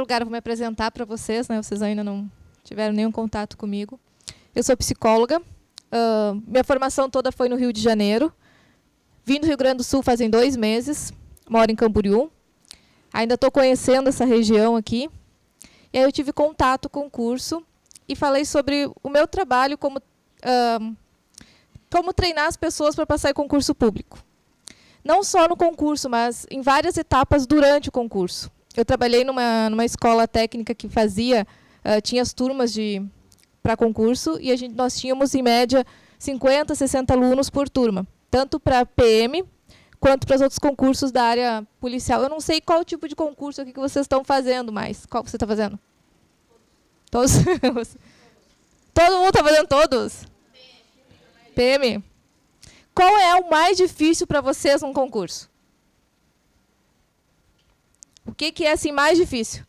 lugar, eu vou me apresentar para vocês, né? Vocês ainda não tiveram nenhum contato comigo. Eu sou psicóloga. Minha formação toda foi no Rio de Janeiro. Vim do Rio Grande do Sul fazem 2 meses. Moro em Camboriú. Ainda estou conhecendo essa região aqui. E aí eu tive contato com o curso e falei sobre o meu trabalho como treinar as pessoas para passar em concurso público. Não só no concurso, mas em várias etapas durante o concurso. Eu trabalhei numa escola técnica que tinha as turmas para concurso, e nós tínhamos, em média, 50, 60 alunos por turma, tanto para PM quanto para os outros concursos da área policial. Eu não sei qual tipo de concurso aqui que vocês estão fazendo, mas qual você está fazendo? Todos? Todo mundo está fazendo todos? PM. Qual é o mais difícil para vocês num concurso? O que é assim mais difícil?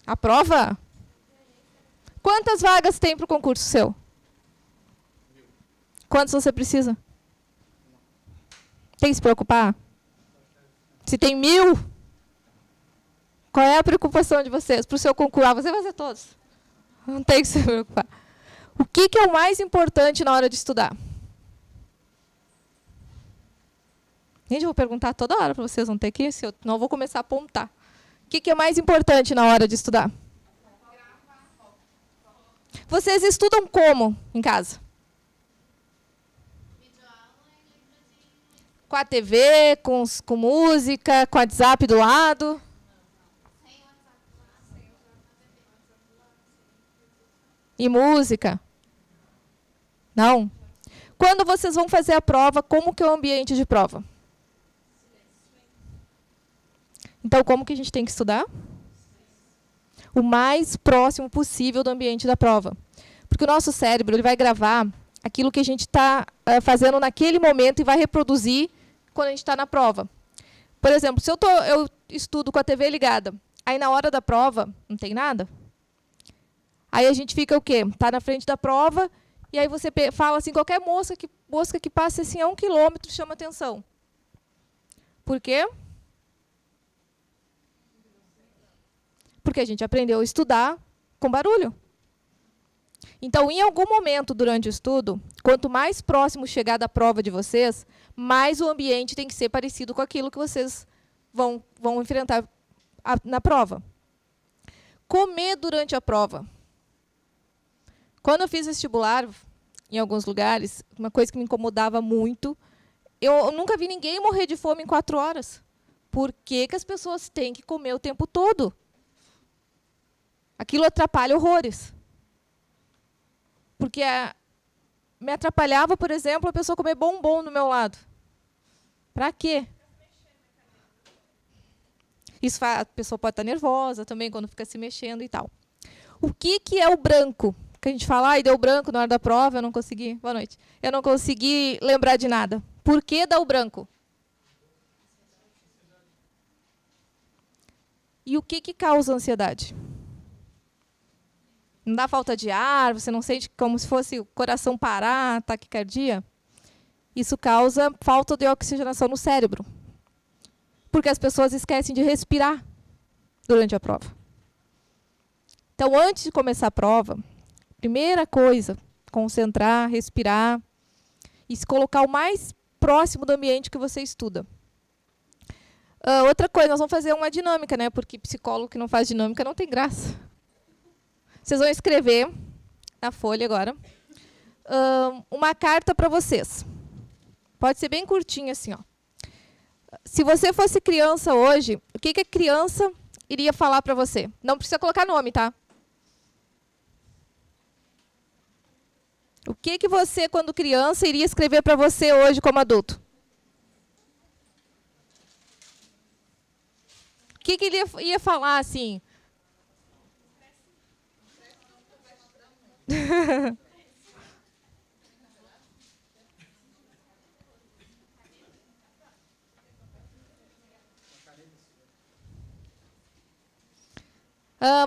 A prova? Quantas vagas tem para o concurso seu? Quantos você precisa? Tem que se preocupar? Se tem 1000, qual é a preocupação de vocês? Para o seu concurso, você vai fazer todos. Não tem que se preocupar. O que é o mais importante na hora de estudar? Gente, eu vou perguntar toda hora para vocês, não ter que, não eu vou começar a apontar. O que é mais importante na hora de estudar? Vocês estudam como em casa? Com a TV, com música, com o WhatsApp do lado? E música? Não? Quando vocês vão fazer a prova, como que é o ambiente de prova? Então, como que a gente tem que estudar? O mais próximo possível do ambiente da prova. Porque o nosso cérebro ele vai gravar aquilo que a gente está fazendo naquele momento e vai reproduzir quando a gente está na prova. Por exemplo, se eu estudo com a TV ligada, aí na hora da prova não tem nada. Aí a gente fica o quê? Está na frente da prova e aí você fala assim, qualquer mosca que passe assim, a 1 quilômetro chama atenção. Por quê? Porque a gente aprendeu a estudar com barulho. Então, em algum momento durante o estudo, quanto mais próximo chegar da prova de vocês, mais o ambiente tem que ser parecido com aquilo que vocês vão enfrentar na prova. Comer durante a prova. Quando eu fiz vestibular, em alguns lugares, uma coisa que me incomodava muito, eu nunca vi ninguém morrer de fome em 4 horas. Por que as pessoas têm que comer o tempo todo? Aquilo atrapalha horrores. Porque me atrapalhava, por exemplo, a pessoa comer bombom do meu lado. Para quê? A pessoa pode estar nervosa também quando fica se mexendo e tal. O que é o branco? Que a gente fala, deu branco na hora da prova, eu não consegui. Boa noite. Eu não consegui lembrar de nada. Por que dá o branco? E o que causa ansiedade? Não dá falta de ar, você não sente como se fosse o coração parar, taquicardia? Isso causa falta de oxigenação no cérebro. Porque as pessoas esquecem de respirar durante a prova. Então, antes de começar a prova, primeira coisa, concentrar, respirar e se colocar o mais próximo do ambiente que você estuda. Outra coisa, nós vamos fazer uma dinâmica, né? Porque psicólogo que não faz dinâmica não tem graça. Vocês vão escrever na folha agora uma carta para vocês. Pode ser bem curtinha assim, ó. Se você fosse criança hoje, o que a criança iria falar para você? Não precisa colocar nome, tá? O que você, quando criança, iria escrever para você hoje como adulto? O que ele ia falar assim?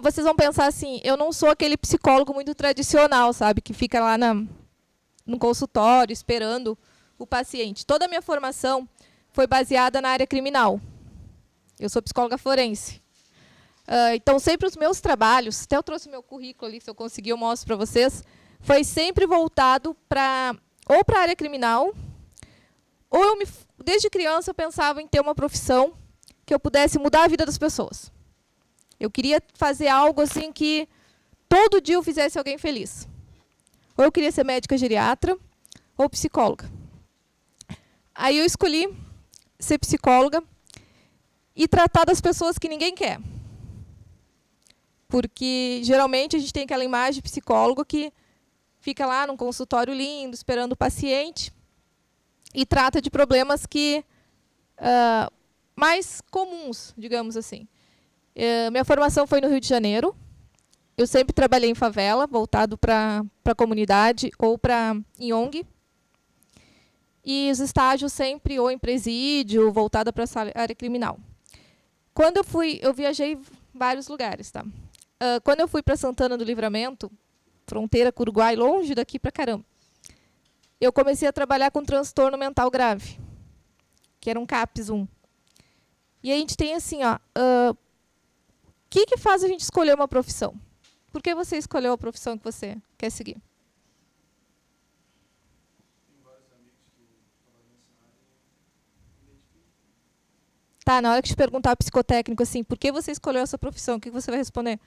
Vocês vão pensar assim, eu não sou aquele psicólogo muito tradicional, sabe? Que fica lá no consultório esperando o paciente. Toda a minha formação foi baseada na área criminal. Eu sou psicóloga forense. Então, sempre os meus trabalhos, até eu trouxe meu currículo ali, se eu conseguir eu mostro para vocês, foi sempre voltado ou para a área criminal, ou desde criança eu pensava em ter uma profissão que eu pudesse mudar a vida das pessoas. Eu queria fazer algo assim que todo dia eu fizesse alguém feliz. Ou eu queria ser médica geriatra, ou psicóloga. Aí eu escolhi ser psicóloga e tratar das pessoas que ninguém quer. Porque, geralmente, a gente tem aquela imagem de psicólogo que fica lá num consultório lindo, esperando o paciente, e trata de problemas mais comuns, digamos assim. Minha formação foi no Rio de Janeiro. Eu sempre trabalhei em favela, voltado para a comunidade ou em ONG. E os estágios sempre ou em presídio, voltada para a área criminal. Quando eu viajei vários lugares, tá? Quando eu fui para Santana do Livramento, fronteira com o Uruguai, longe daqui pra caramba, eu comecei a trabalhar com transtorno mental grave, que era um CAPS-1. E a gente tem assim, o que faz a gente escolher uma profissão? Por que você escolheu a profissão que você quer seguir? Tá, na hora que te perguntar ao psicotécnico assim, por que você escolheu essa profissão, o que você vai responder?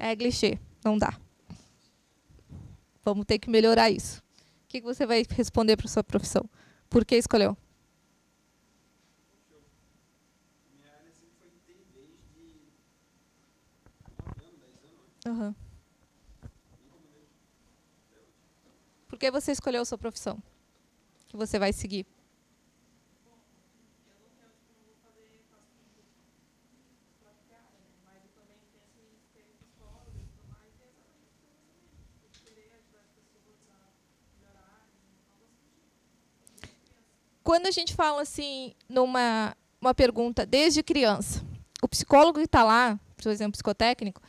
É clichê, não dá. Vamos ter que melhorar isso. O que você vai responder para a sua profissão? Por que escolheu? Minha área sempre foi TI desde 9 anos, 10 anos. Uhum. Por que você escolheu a sua profissão? Que você vai seguir? Quando a gente fala assim, numa pergunta desde criança, o psicólogo que está lá, por exemplo, psicotécnico,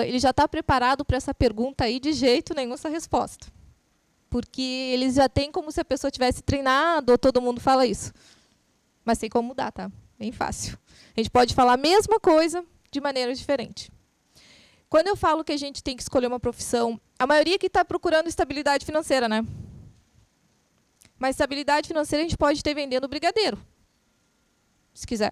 ele já está preparado para essa pergunta aí de jeito nenhum essa resposta. Porque eles já têm como se a pessoa tivesse treinado, ou todo mundo fala isso. Mas tem como mudar, tá? Bem fácil. A gente pode falar a mesma coisa de maneira diferente. Quando eu falo que a gente tem que escolher uma profissão, a maioria que está procurando estabilidade financeira, né? Mas estabilidade financeira a gente pode ter vendendo brigadeiro, se quiser.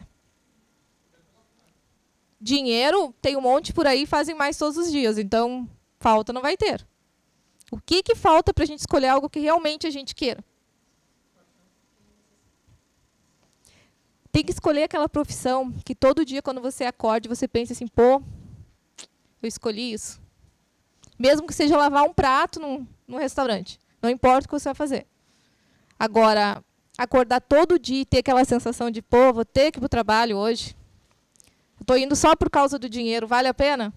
Dinheiro, tem um monte por aí, fazem mais todos os dias, então falta não vai ter. O que falta para a gente escolher algo que realmente a gente queira? Tem que escolher aquela profissão que todo dia, quando você acorde, você pensa assim, pô, eu escolhi isso. Mesmo que seja lavar um prato num restaurante. Não importa o que você vai fazer. Agora, acordar todo dia e ter aquela sensação de, pô, vou ter que ir para o trabalho hoje. Estou indo só por causa do dinheiro, vale a pena?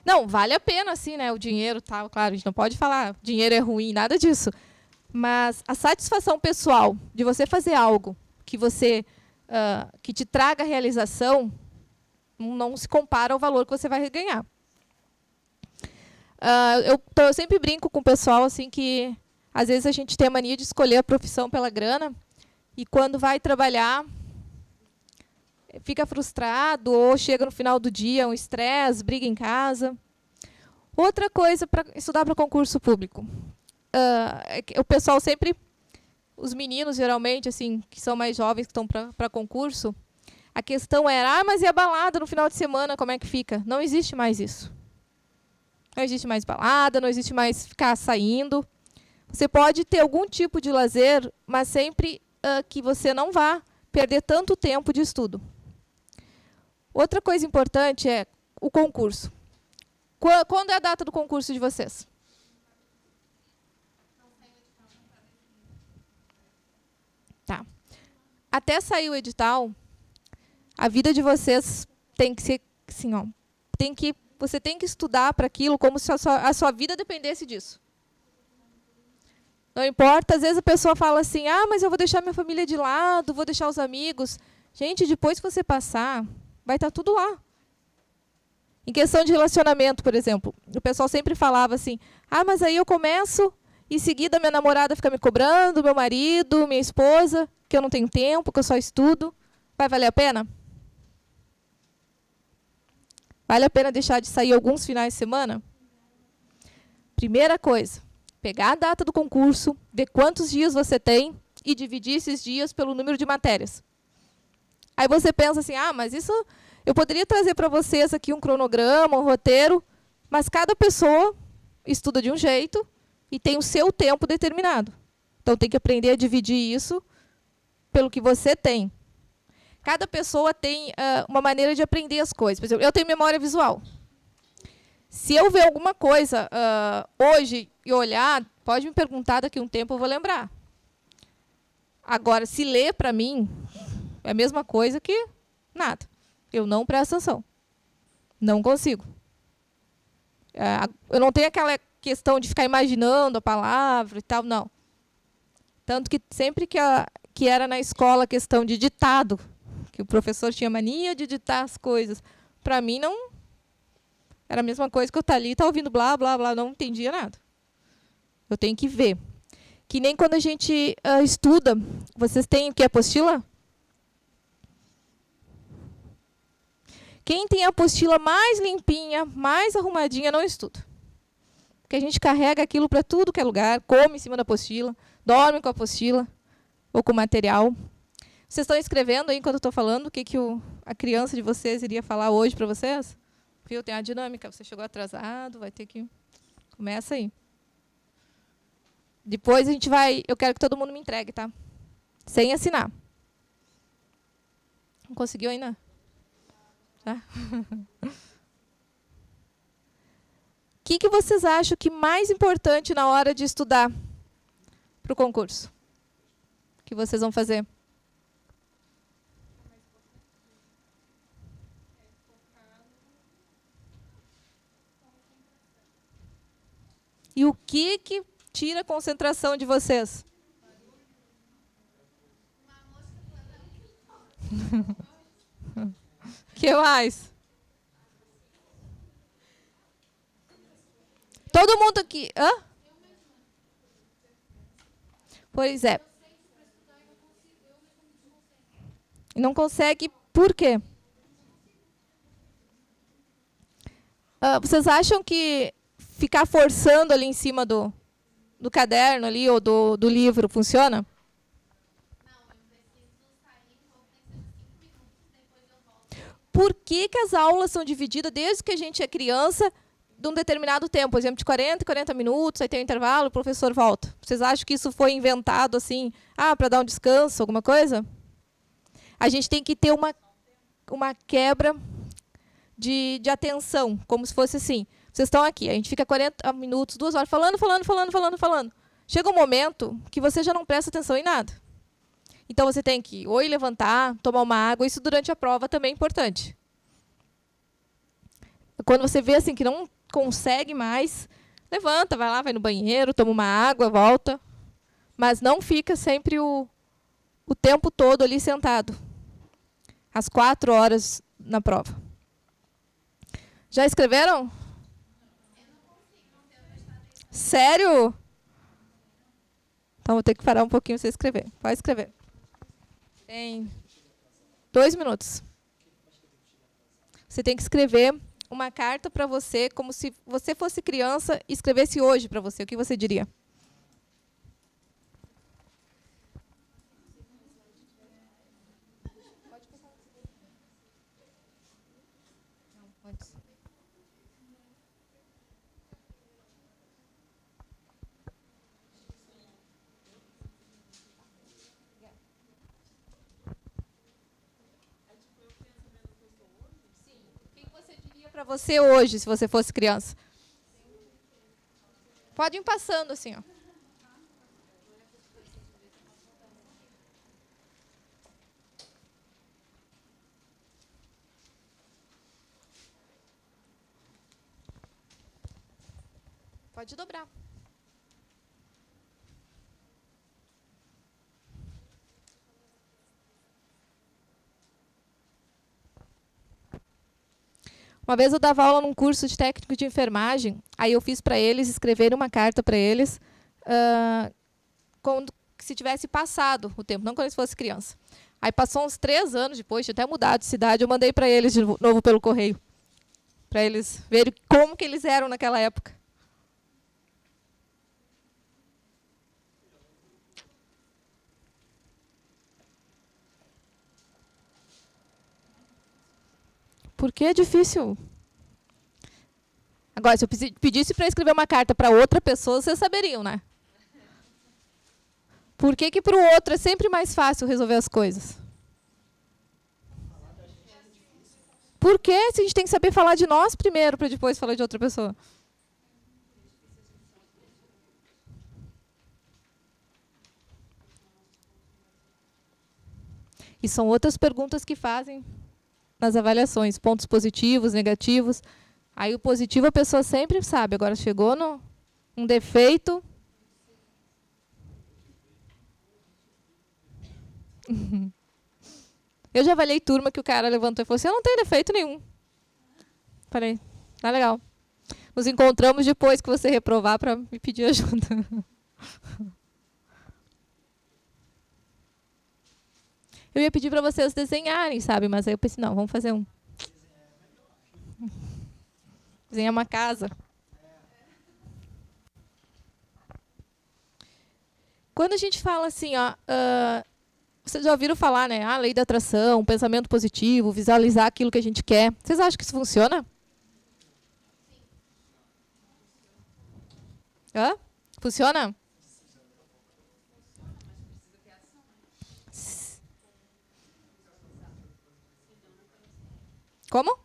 Não, vale a pena, sim, né? O dinheiro, tá, claro, a gente não pode falar dinheiro é ruim, nada disso. Mas a satisfação pessoal de você fazer algo que que te traga realização não se compara ao valor que você vai ganhar. Eu sempre brinco com o pessoal assim que às vezes a gente tem a mania de escolher a profissão pela grana e quando vai trabalhar fica frustrado ou chega no final do dia um estresse, briga em casa. Outra coisa para estudar para concurso público. O pessoal sempre, os meninos geralmente assim que são mais jovens que estão para concurso, a questão era, mas e a balada no final de semana, como é que fica? Não existe mais isso. Não existe mais balada, não existe mais ficar saindo. Você pode ter algum tipo de lazer, mas sempre que você não vá perder tanto tempo de estudo. Outra coisa importante é o concurso. Quando é a data do concurso de vocês? Tá. Até sair o edital, a vida de vocês tem que ser assim, ó, você tem que estudar para aquilo como se a sua vida dependesse disso. Não importa, às vezes a pessoa fala assim, mas eu vou deixar minha família de lado, vou deixar os amigos. Gente, depois que você passar, vai estar tudo lá. Em questão de relacionamento, por exemplo, o pessoal sempre falava assim, mas aí eu começo Em seguida, minha namorada fica me cobrando, meu marido, minha esposa, que eu não tenho tempo, que eu só estudo. Vai valer a pena? Vale a pena deixar de sair alguns finais de semana? Primeira coisa, pegar a data do concurso, ver quantos dias você tem e dividir esses dias pelo número de matérias. Aí você pensa assim, mas isso eu poderia trazer para vocês aqui um cronograma, um roteiro, mas cada pessoa estuda de um jeito e tem o seu tempo determinado. Então tem que aprender a dividir isso pelo que você tem. Cada pessoa tem uma maneira de aprender as coisas. Por exemplo, eu tenho memória visual. Se eu ver alguma coisa hoje e olhar, pode me perguntar daqui a um tempo, eu vou lembrar. Agora, se ler para mim, é a mesma coisa que nada. Eu não presto atenção. Não consigo. Eu não tenho aquela questão de ficar imaginando a palavra e tal, não. Tanto que sempre que era na escola a questão de ditado, que o professor tinha mania de ditar as coisas, para mim não era a mesma coisa que eu estar ali e estar ouvindo blá, blá, blá, não entendia nada. Eu tenho que ver. Que nem quando a gente estuda, vocês têm o que? Apostila? Quem tem a apostila mais limpinha, mais arrumadinha, não estuda. Porque a gente carrega aquilo para tudo que é lugar, come em cima da apostila, dorme com a apostila ou com o material. Vocês estão escrevendo aí enquanto eu estou falando o que a criança de vocês iria falar hoje para vocês? Viu? Tem a dinâmica. Você chegou atrasado, vai ter que... Começa aí. Depois a gente vai... Eu quero que todo mundo me entregue, tá? Sem assinar. Não conseguiu ainda? Tá? O que vocês acham que mais importante na hora de estudar para o concurso? O que vocês vão fazer? E o que tira a concentração de vocês? O que mais? Todo mundo aqui... Hã? Pois é. Não consegue por quê? Vocês acham que ficar forçando ali em cima do caderno ali ou do livro funciona? Não, eu preciso sair, vou pensando 5 minutos, depois eu volto. Por que as aulas são divididas desde que a gente é criança de um determinado tempo, por exemplo, de 40 minutos, aí tem um intervalo, o professor volta. Vocês acham que isso foi inventado assim, para dar um descanso, alguma coisa? A gente tem que ter uma quebra de atenção, como se fosse assim. Vocês estão aqui, a gente fica 40 minutos, 2 horas, falando. Chega um momento que você já não presta atenção em nada. Então, você tem que ou ir levantar, tomar uma água, isso durante a prova também é importante. Quando você vê assim que não consegue mais, levanta, vai lá, vai no banheiro, toma uma água, volta. Mas não fica sempre o tempo todo ali sentado. Às 4 horas na prova. Já escreveram? Sério? Então vou ter que parar um pouquinho para você escrever. Pode escrever. Tem 2 minutos. Você tem que escrever uma carta para você, como se você fosse criança e escrevesse hoje para você. O que você diria? Para você hoje, se você fosse criança? Pode ir passando assim, ó. Pode dobrar. Uma vez eu dava aula num curso de técnico de enfermagem, aí eu fiz para eles escrever uma carta para eles, quando se tivesse passado o tempo, não quando eles fossem criança. Aí passou uns 3 anos depois, tinha até mudado de cidade, eu mandei para eles de novo pelo correio, para eles verem como que eles eram naquela época. Porque é difícil. Agora, se eu pedisse para escrever uma carta para outra pessoa, vocês saberiam, né? Por que que para o outro é sempre mais fácil resolver as coisas? Por que se a gente tem que saber falar de nós primeiro para depois falar de outra pessoa? E são outras perguntas que fazem nas avaliações, pontos positivos, negativos. Aí o positivo a pessoa sempre sabe, agora chegou um defeito. Eu já avaliei turma que o cara levantou e falou assim, eu não tenho defeito nenhum. Falei, tá legal. Nos encontramos depois que você reprovar para me pedir ajuda. Eu ia pedir para vocês desenharem, sabe? Mas aí eu pensei, não, vamos fazer desenhar uma casa. Quando a gente fala assim, ó, vocês já ouviram falar, né? A lei da atração, pensamento positivo, visualizar aquilo que a gente quer. Vocês acham que isso funciona? Hã? Funciona? Como?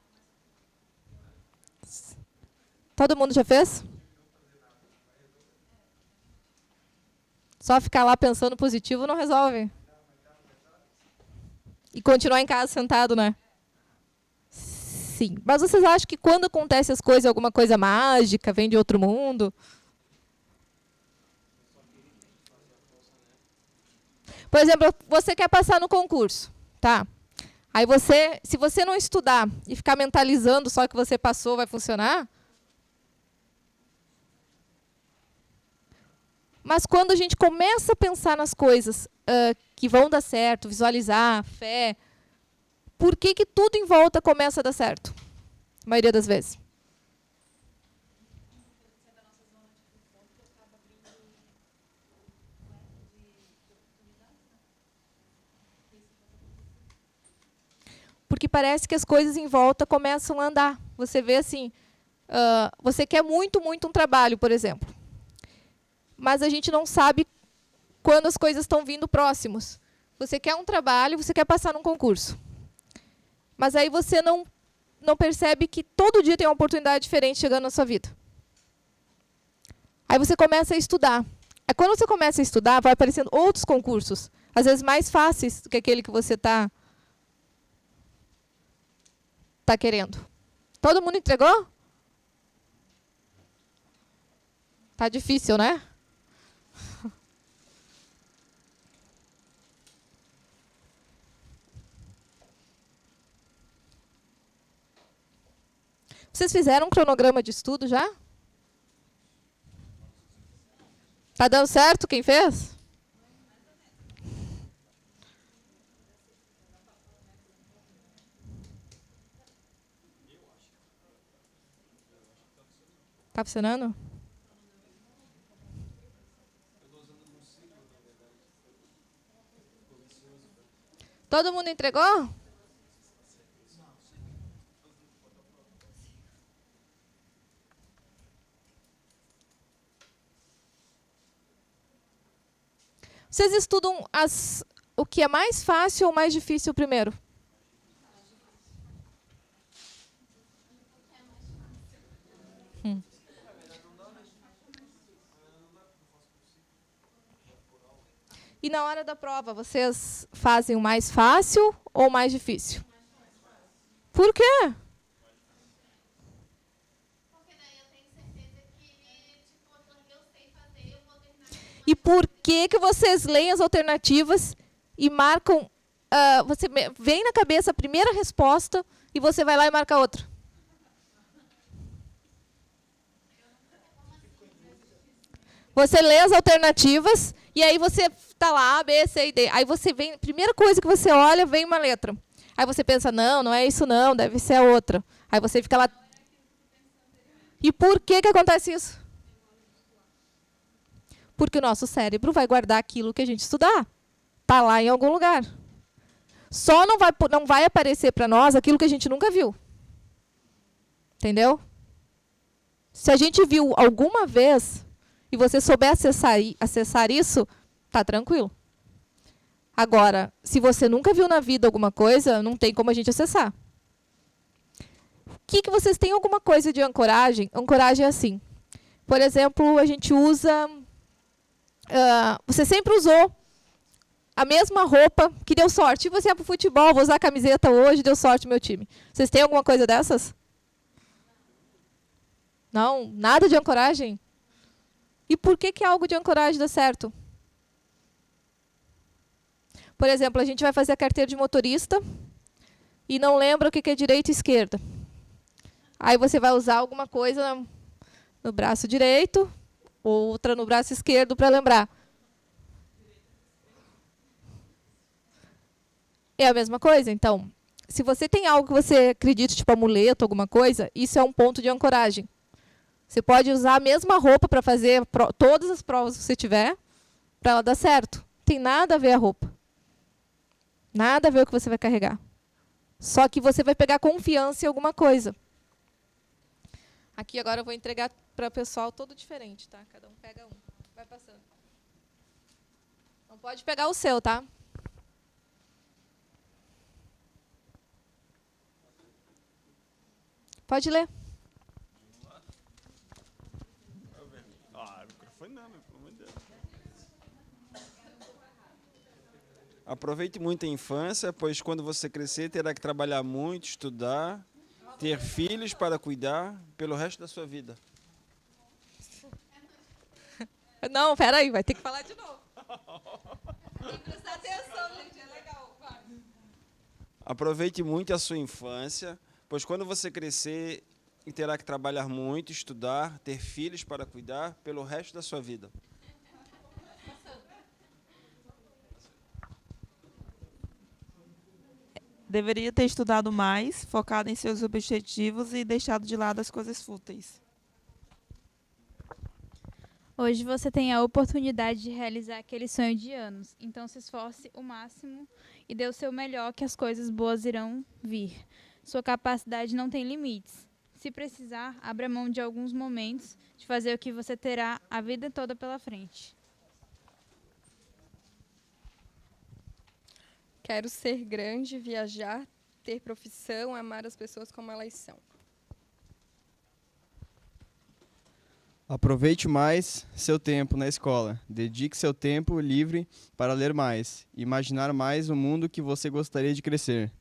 Todo mundo já fez? Só ficar lá pensando positivo não resolve. E continuar em casa sentado, né? Sim. Mas vocês acham que quando acontece as coisas, alguma coisa mágica, vem de outro mundo? Por exemplo, você quer passar no concurso, tá? Aí você, se você não estudar e ficar mentalizando só que você passou, vai funcionar? Mas quando a gente começa a pensar nas coisas que vão dar certo, visualizar, fé, por que que tudo em volta começa a dar certo? A maioria das vezes. Porque parece que as coisas em volta começam a andar. Você vê assim, você quer muito, muito um trabalho, por exemplo. Mas a gente não sabe quando as coisas estão vindo próximos. Você quer um trabalho, você quer passar num concurso. Mas aí você não percebe que todo dia tem uma oportunidade diferente chegando na sua vida. Aí você começa a estudar. Aí quando você começa a estudar, vai aparecendo outros concursos, às vezes mais fáceis do que aquele que você está querendo. Todo mundo entregou? Tá difícil, né? Vocês fizeram um cronograma de estudo já? Tá dando certo quem fez? Tá funcionando? Todo mundo entregou? Vocês estudam o que é mais fácil ou mais difícil primeiro? E na hora da prova, vocês fazem o mais fácil ou o mais difícil? Por quê? Porque daí eu tenho certeza que, tipo, aquilo que eu sei fazer, eu vou terminar. E por que que vocês leem as alternativas e marcam... você vem na cabeça a primeira resposta e você vai lá e marca outra? Você lê as alternativas e aí você tá lá, A, B, C e D. Aí você vem, primeira coisa que você olha, vem uma letra. Aí você pensa, não, não é isso não, deve ser a outra. Aí você fica lá. E por que acontece isso? Porque o nosso cérebro vai guardar aquilo que a gente estudar. Está lá em algum lugar. Só não vai aparecer para nós aquilo que a gente nunca viu. Entendeu? Se a gente viu alguma vez e você souber acessar isso, tá tranquilo. Agora, se você nunca viu na vida alguma coisa, não tem como a gente acessar. Que vocês têm alguma coisa de ancoragem? Ancoragem é assim. Por exemplo, a gente usa... você sempre usou a mesma roupa que deu sorte. E você é para o futebol, vou usar a camiseta hoje, deu sorte meu time. Vocês têm alguma coisa dessas? Não? Nada de ancoragem? E por que algo de ancoragem dá certo? Por exemplo, a gente vai fazer a carteira de motorista e não lembra o que é direita e esquerda. Aí você vai usar alguma coisa no braço direito, outra no braço esquerdo para lembrar. É a mesma coisa? Então, se você tem algo que você acredita, tipo amuleto, alguma coisa, isso é um ponto de ancoragem. Você pode usar a mesma roupa para fazer todas as provas que você tiver, para ela dar certo. Não tem nada a ver a roupa. Nada a ver o que você vai carregar. Só que você vai pegar confiança em alguma coisa. Aqui agora eu vou entregar para o pessoal todo diferente, tá? Cada um pega um. Vai passando. Não pode pegar o seu, tá? Pode ler. Aproveite muito a infância, pois quando você crescer terá que trabalhar muito, estudar, ter filhos para cuidar pelo resto da sua vida. Não, peraí, vai ter que falar de novo. Tem que prestar atenção, gente, é legal. Vai. Aproveite muito a sua infância, pois quando você crescer terá que trabalhar muito, estudar, ter filhos para cuidar pelo resto da sua vida. Deveria ter estudado mais, focado em seus objetivos e deixado de lado as coisas fúteis. Hoje você tem a oportunidade de realizar aquele sonho de anos. Então se esforce o máximo e dê o seu melhor que as coisas boas irão vir. Sua capacidade não tem limites. Se precisar, abra mão de alguns momentos de fazer o que você terá a vida toda pela frente. Quero ser grande, viajar, ter profissão, amar as pessoas como elas são. Aproveite mais seu tempo na escola. Dedique seu tempo livre para ler mais, imaginar mais o mundo que você gostaria de crescer.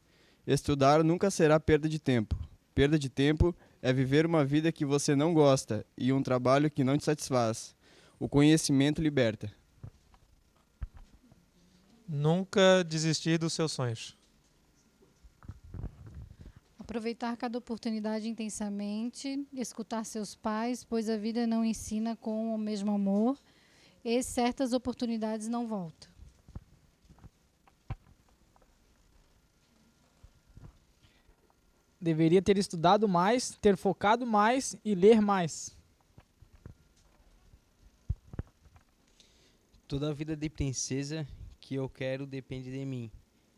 Estudar nunca será perda de tempo. Perda de tempo é viver uma vida que você não gosta e um trabalho que não te satisfaz. O conhecimento liberta. Nunca desistir dos seus sonhos. Aproveitar cada oportunidade intensamente, escutar seus pais, pois a vida não ensina com o mesmo amor e certas oportunidades não voltam. Deveria ter estudado mais, ter focado mais e ler mais. Toda a vida de princesa que eu quero depende de mim.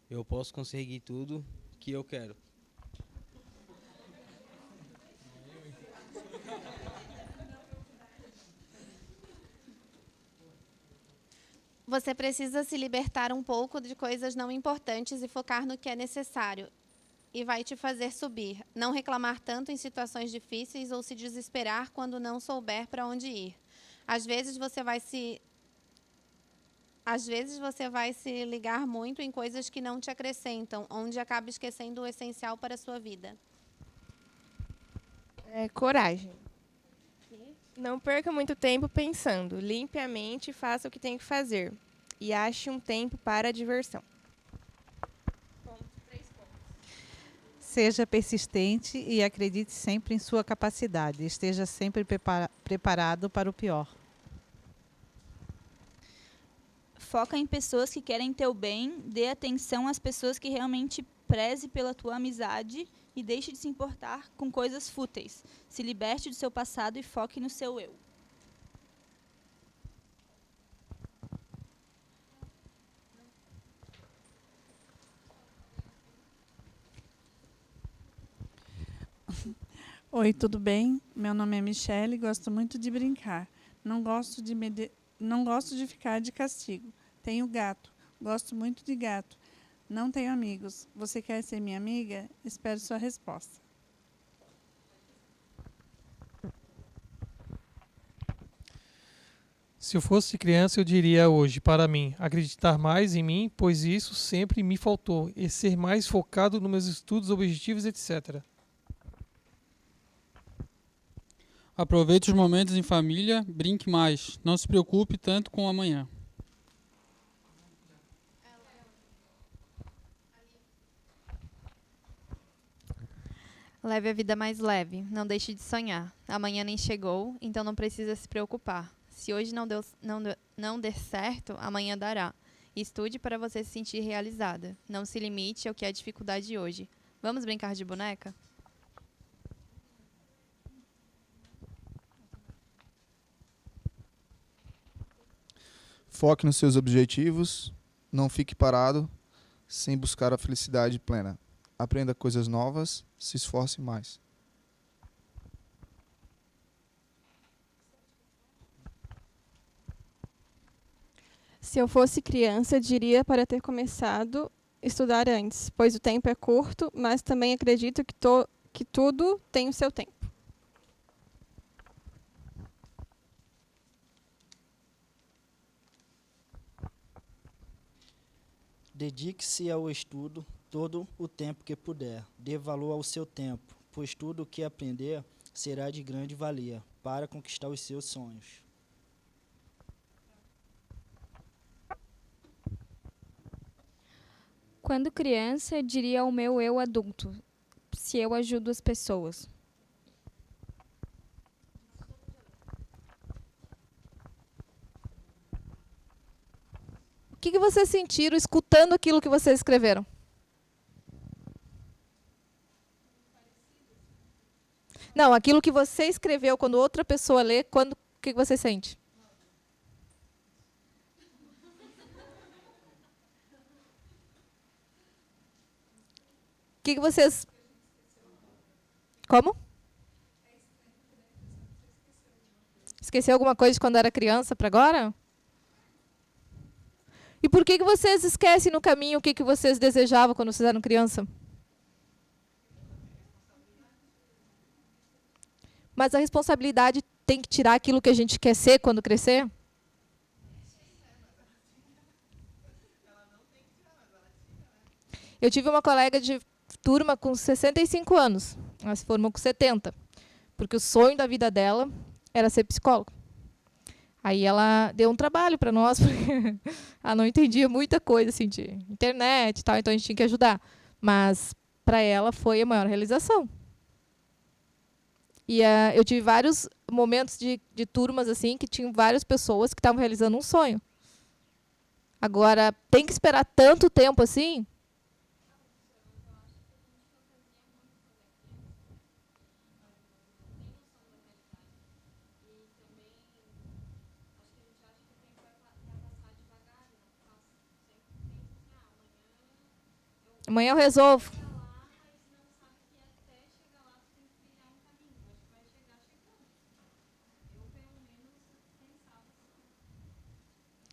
Eu posso conseguir tudo que eu quero. Você precisa se libertar um pouco de coisas não importantes e focar no que é necessário. E vai te fazer subir. Não reclamar tanto em situações difíceis ou se desesperar quando não souber para onde ir. Às vezes você vai se ligar muito em coisas que não te acrescentam, onde acaba esquecendo o essencial para a sua vida. Coragem. Não perca muito tempo pensando. Limpe a mente e faça o que tem que fazer. E ache um tempo para a diversão. Seja persistente e acredite sempre em sua capacidade. Esteja sempre preparado para o pior. Foca em pessoas que querem teu bem, dê atenção às pessoas que realmente preze pela tua amizade e deixe de se importar com coisas fúteis. Se liberte do seu passado e foque no seu eu. Oi, tudo bem? Meu nome é Michele, gosto muito de brincar. Não gosto de ficar de castigo. Tenho gato, gosto muito de gato. Não tenho amigos. Você quer ser minha amiga? Espero sua resposta. Se eu fosse criança, eu diria hoje, para mim, acreditar mais em mim, pois isso sempre me faltou, e ser mais focado nos meus estudos, objetivos, etc. Aproveite os momentos em família, brinque mais. Não se preocupe tanto com o amanhã. Leve a vida mais leve, não deixe de sonhar. Amanhã nem chegou, então não precisa se preocupar. Se hoje não der certo, amanhã dará. Estude para você se sentir realizada. Não se limite ao que é dificuldade de hoje. Vamos brincar de boneca? Foque nos seus objetivos, não fique parado sem buscar a felicidade plena. Aprenda coisas novas, se esforce mais. Se eu fosse criança, diria para ter começado a estudar antes, pois o tempo é curto, mas também acredito que tudo tem o seu tempo. Dedique-se ao estudo todo o tempo que puder. Dê valor ao seu tempo, pois tudo o que aprender será de grande valia para conquistar os seus sonhos. Quando criança, diria ao meu eu adulto, se eu ajudo as pessoas. O que vocês sentiram escutando aquilo que vocês escreveram? Não, aquilo que você escreveu, quando outra pessoa lê, o que você sente? O que vocês... Como? Esqueceu alguma coisa de quando era criança para agora? E por que vocês esquecem no caminho o que vocês desejavam quando vocês eram criança? Mas a responsabilidade tem que tirar aquilo que a gente quer ser quando crescer? Eu tive uma colega de turma com 65 anos. Ela se formou com 70. Porque o sonho da vida dela era ser psicóloga. Aí ela deu um trabalho para nós, porque ela não entendia muita coisa assim, de internet e tal, então a gente tinha que ajudar. Mas para ela foi a maior realização. E eu tive vários momentos de turmas assim, que tinham várias pessoas que estavam realizando um sonho. Agora, tem que esperar tanto tempo assim? Amanhã eu resolvo.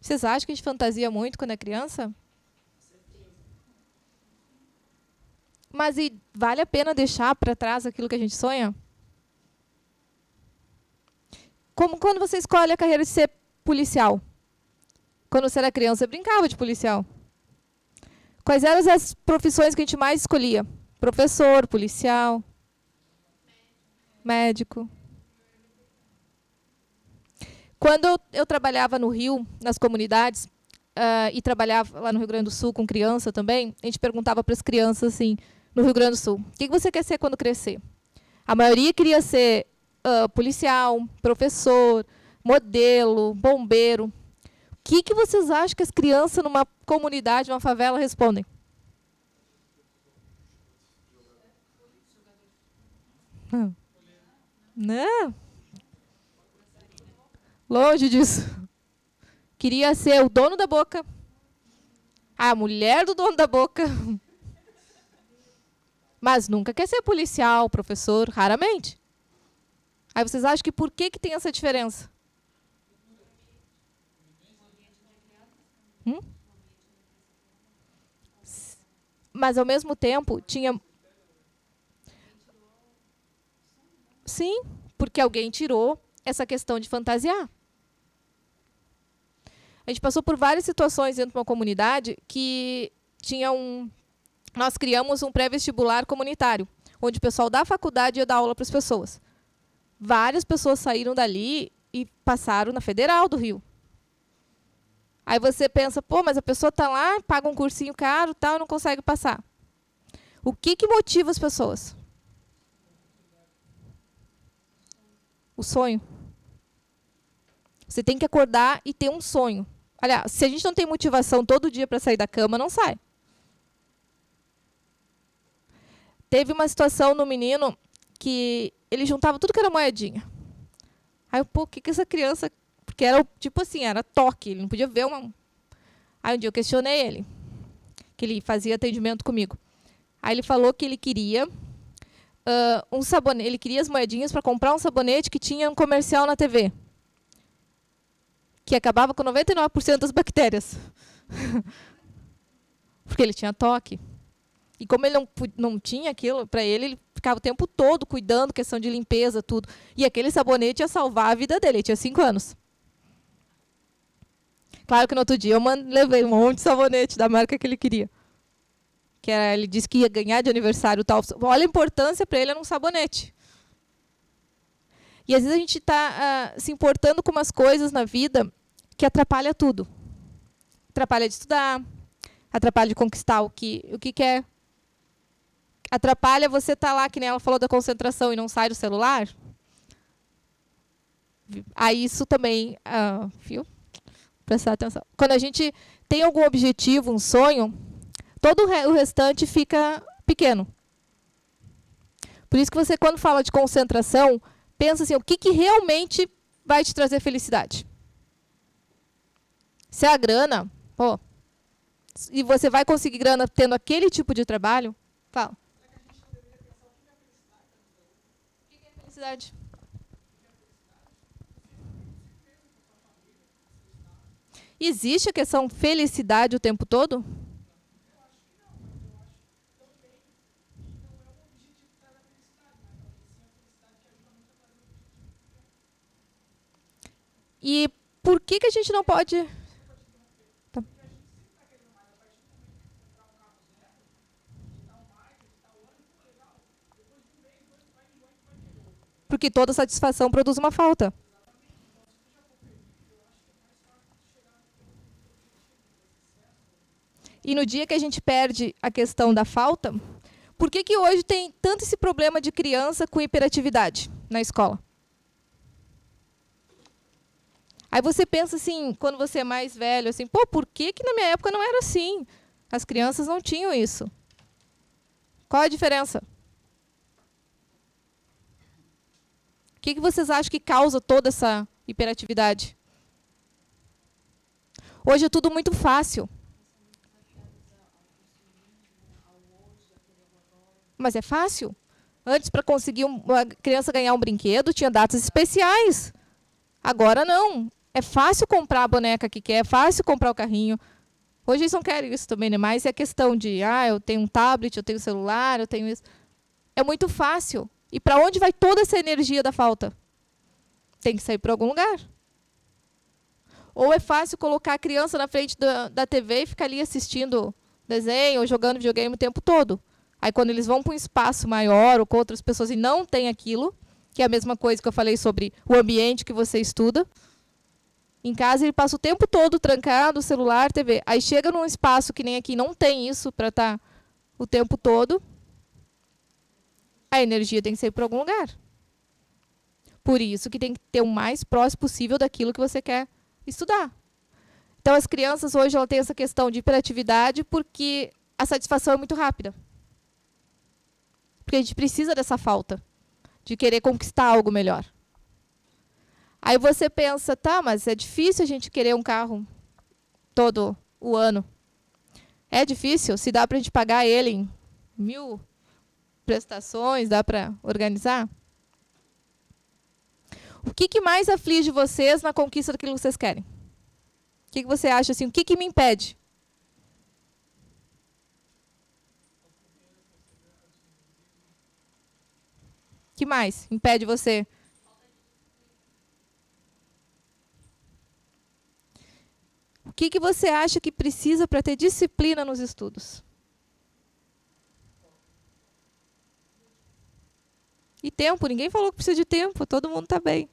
Vocês acham que a gente fantasia muito quando é criança? Mas vale a pena deixar para trás aquilo que a gente sonha? Como quando você escolhe a carreira de ser policial? Quando você era criança, você brincava de policial. Quais eram as profissões que a gente mais escolhia? Professor, policial, médico. Quando eu trabalhava no Rio, nas comunidades, e trabalhava lá no Rio Grande do Sul com criança também, a gente perguntava para as crianças assim, no Rio Grande do Sul, o que você quer ser quando crescer? A maioria queria ser policial, professor, modelo, bombeiro. que vocês acham que as crianças numa comunidade, numa favela, respondem? Não. Longe disso. Queria ser o dono da boca. A mulher do dono da boca. Mas nunca quer ser policial, professor, raramente. Aí vocês acham que por que tem essa diferença? Mas, ao mesmo tempo, tinha... Sim, porque alguém tirou essa questão de fantasiar. A gente passou por várias situações dentro de uma comunidade que tinha nós criamos um pré-vestibular comunitário, onde o pessoal da faculdade ia dar aula para as pessoas. Várias pessoas saíram dali e passaram na Federal do Rio. Aí você pensa, pô, mas a pessoa está lá, paga um cursinho caro tal, e não consegue passar. O que motiva as pessoas? O sonho. Você tem que acordar e ter um sonho. Aliás, se a gente não tem motivação todo dia para sair da cama, não sai. Teve uma situação no menino que ele juntava tudo que era moedinha. Aí, pô, o que essa criança... Porque era, tipo assim, era toque, ele não podia ver uma... Aí um dia eu questionei ele, que ele fazia atendimento comigo. Aí ele falou que ele queria um sabonete, ele queria as moedinhas para comprar um sabonete que tinha um comercial na TV. Que acabava com 99% das bactérias. Porque ele tinha toque. E como ele não tinha aquilo, para ele ficava o tempo todo cuidando, questão de limpeza, tudo. E aquele sabonete ia salvar a vida dele, ele tinha 5 anos. Claro que no outro dia eu levei um monte de sabonete da marca que ele queria. Ele disse que ia ganhar de aniversário tal. Olha a importância para ele era um sabonete. E às vezes a gente está se importando com umas coisas na vida que atrapalha tudo. Atrapalha de estudar, atrapalha de conquistar o que quer. Atrapalha você estar lá, que nem ela falou da concentração e não sai do celular. Aí isso também, viu? Prestar atenção. Quando a gente tem algum objetivo, um sonho, todo o restante fica pequeno. Por isso que você, quando fala de concentração, pensa assim, o que realmente vai te trazer felicidade? Se é a grana, pô, e você vai conseguir grana tendo aquele tipo de trabalho, fala. O que é felicidade? Existe a questão felicidade o tempo todo? E por que a gente não pode... Tá. Porque toda satisfação produz uma falta. E no dia que a gente perde a questão da falta, por que hoje tem tanto esse problema de criança com hiperatividade na escola? Aí você pensa assim, quando você é mais velho, assim, pô, por que na minha época não era assim? As crianças não tinham isso. Qual a diferença? O que vocês acham que causa toda essa hiperatividade? Hoje é tudo muito fácil. Mas é fácil. Antes, para conseguir uma criança ganhar um brinquedo, tinha datas especiais. Agora não. É fácil comprar a boneca que quer, é fácil comprar o carrinho. Hoje eles não querem isso também, né? Mas é questão de, eu tenho um tablet, eu tenho um celular, eu tenho isso. É muito fácil. E para onde vai toda essa energia da falta? Tem que sair para algum lugar. Ou é fácil colocar a criança na frente da TV e ficar ali assistindo desenho ou jogando videogame o tempo todo. Aí quando eles vão para um espaço maior ou com outras pessoas e não tem aquilo, que é a mesma coisa que eu falei sobre o ambiente que você estuda, em casa ele passa o tempo todo trancado, celular, TV. Aí chega num espaço que nem aqui não tem isso para estar o tempo todo, a energia tem que sair para algum lugar. Por isso que tem que ter o mais próximo possível daquilo que você quer estudar. Então, as crianças hoje ela têm essa questão de hiperatividade porque a satisfação é muito rápida. Porque a gente precisa dessa falta de querer conquistar algo melhor. Aí você pensa, tá, mas é difícil a gente querer um carro todo o ano. É difícil? Se dá para a gente pagar ele em 1000 prestações, dá para organizar? O que mais aflige vocês na conquista daquilo que vocês querem? O que você acha assim? O que me impede? O que mais impede você? O que você acha que precisa para ter disciplina nos estudos? E tempo, ninguém falou que precisa de tempo, todo mundo está bem.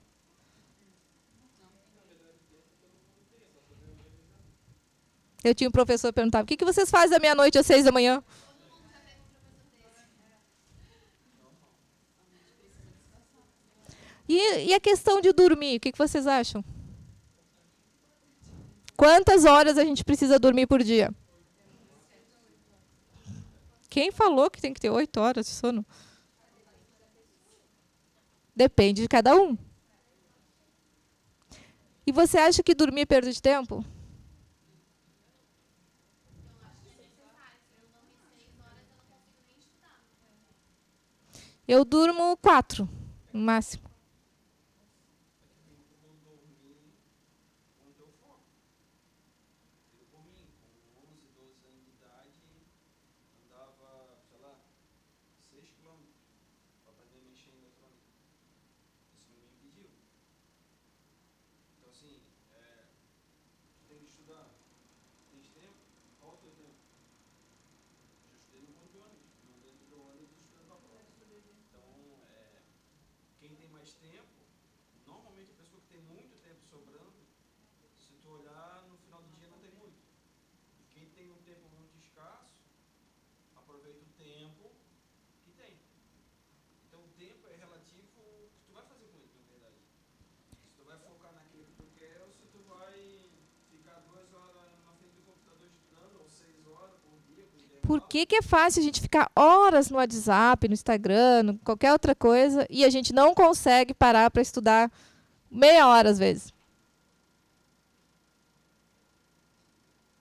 Eu tinha um professor que perguntava, o que vocês fazem da meia-noite às 6 da manhã? E a questão de dormir, o que vocês acham? Quantas horas a gente precisa dormir por dia? Quem falou que tem que ter 8 horas de sono? Depende de cada um. E você acha que dormir é perda de tempo? Eu durmo 4, no máximo. Por que é fácil a gente ficar horas no WhatsApp, no Instagram, no qualquer outra coisa, e a gente não consegue parar para estudar meia hora às vezes?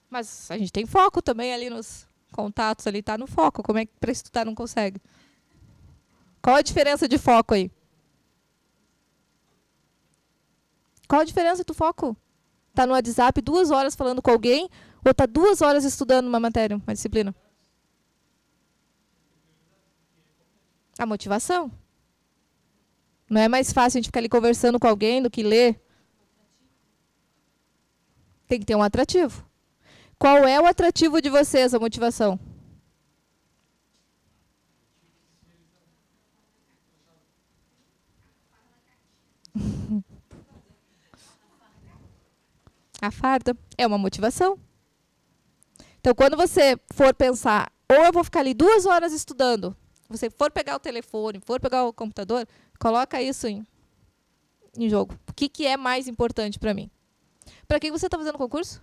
Mas a gente tem foco também ali nos contatos, ali tá no foco. Como é que para estudar não consegue? Qual a diferença de foco aí? Qual a diferença do foco? Tá no WhatsApp 2 horas falando com alguém ou tá 2 horas estudando uma matéria, uma disciplina? A motivação. Não é mais fácil a gente ficar ali conversando com alguém do que ler? Tem que ter um atrativo. Qual é o atrativo de vocês, a motivação? A farda é uma motivação. Então, quando você for pensar, ou eu vou ficar ali 2 horas estudando, você for pegar o telefone, for pegar o computador, coloca isso em jogo. O que é mais importante para mim? Para que você está fazendo concurso?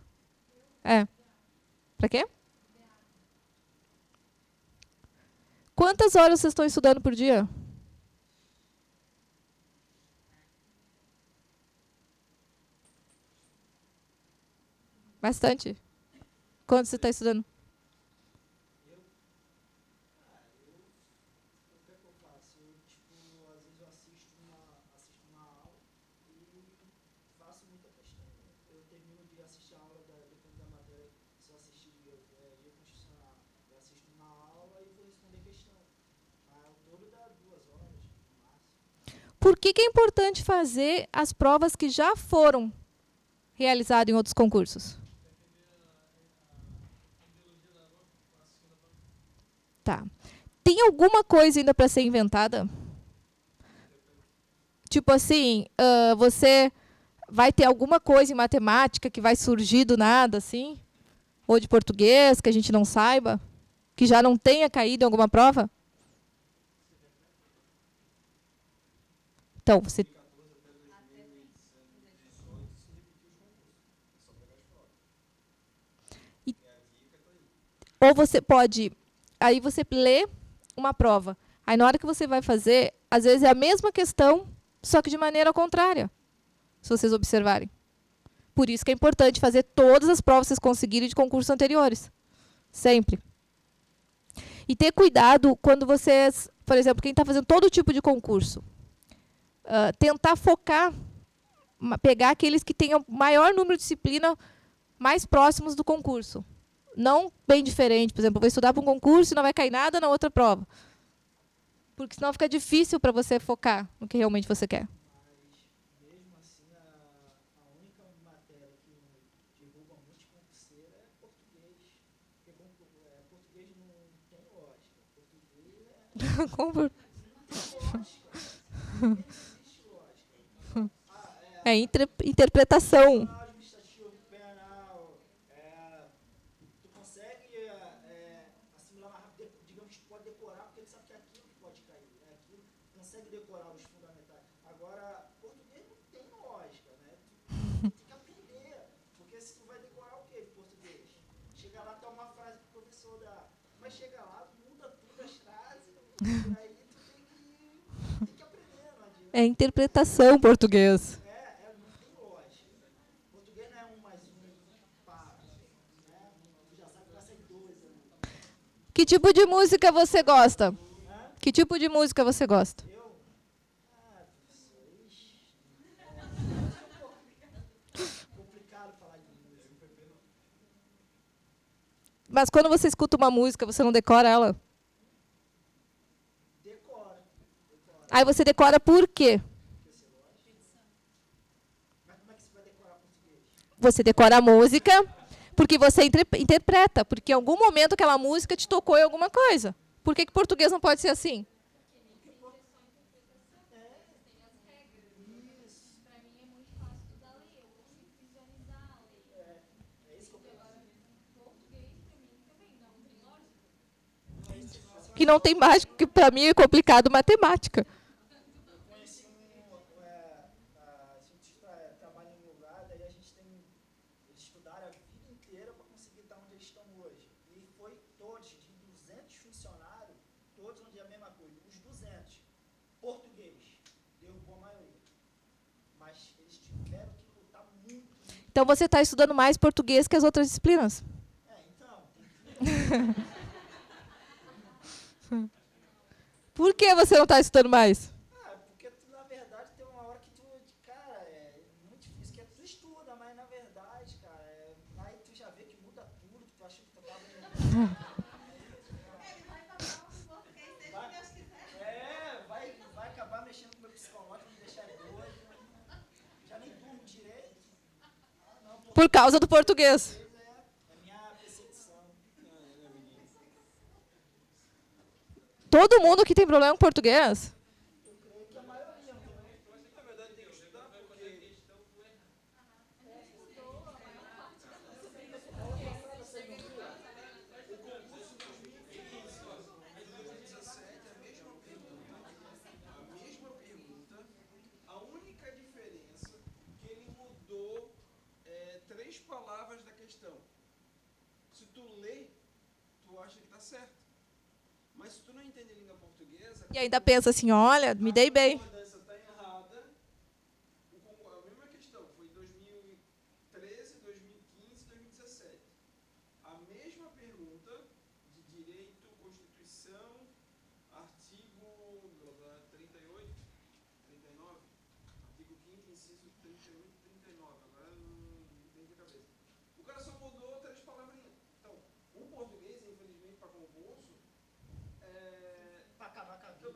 Para quê? Quantas horas vocês estão estudando por dia? Bastante. Quanto você está estudando? Por que é importante fazer as provas que já foram realizadas em outros concursos? Tá. Tem alguma coisa ainda para ser inventada? Tipo assim, você vai ter alguma coisa em matemática que vai surgir do nada, assim? Ou de português, que a gente não saiba? Que já não tenha caído em alguma prova? Então, você... você pode... Aí você lê uma prova. Aí, na hora que você vai fazer, às vezes é a mesma questão, só que de maneira contrária, se vocês observarem. Por isso que é importante fazer todas as provas que vocês conseguirem de concursos anteriores. Sempre. E ter cuidado quando vocês... Por exemplo, quem está fazendo todo tipo de concurso, tentar focar, pegar aqueles que tenham maior número de disciplina mais próximos do concurso. Não bem diferente. Por exemplo, eu vou estudar para um concurso e não vai cair nada na outra prova. Porque senão fica difícil para você focar no que realmente você quer. É interpretação. Tu consegue assimilar mais rápido, digamos que pode decorar, porque ele sabe que é aquilo que pode cair, né? Aquilo, consegue decorar os fundamentais. Agora, português não tem lógica, né? Tu tem que aprender, porque se tu vai decorar o quê de português? Chega lá, tá uma frase que o professor dá, mas chega lá, muda tudo as frases, e aí tu tem que aprender, não adianta. É interpretação português. Não tem lógica. Português não é 1 mais 1, pá, né? Tu já sabe que vai ser 2, né? Que tipo de música você gosta? Que tipo de música você gosta? Mas quando você escuta uma música, você não decora ela? Decora. Aí você decora por quê? Mas como é que você vai decorar português? Você decora a música porque você interpreta. Porque em algum momento aquela música te tocou em alguma coisa. Por que português não pode ser assim? Que não tem mágica, que para mim é complicado matemática. Eu conheci cientista trabalha em um lugar, daí a gente tem, eles estudaram a vida inteira para conseguir estar onde eles estão hoje. E foi todos, de 200 funcionários, todos onde é a mesma coisa. Os 200, português, derrubou a maioria. Mas eles tiveram que lutar muito. Então você está estudando mais português que as outras disciplinas. Por que você não está estudando mais? Porque tu, na verdade, tem uma hora que tu, cara, é muito difícil, que tu estuda, mas na verdade, cara, aí tu já vê que muda tudo, que tu acha que tu tava vai acabar mexendo com o meu psicológico, me deixar doido, já nem durmo direito. Por causa do português. Todo mundo que tem problema com português? A única diferença que ele mudou 3 palavras da questão. Se tu lê, tu acha que está certo. Mas se tu não entende a língua portuguesa... E ainda pensa assim, olha, me dei bem. A concordância está errada. A mesma questão, foi 2013, 2015, 2017. A mesma pergunta de direito, Constituição, artigo 38, 39, artigo 5º, inciso 38 e 39. Agora não tem de cabeça. O cara só mudou 3 palavrinhas. Então, o português, infelizmente, para concurso, para acabar com a vida.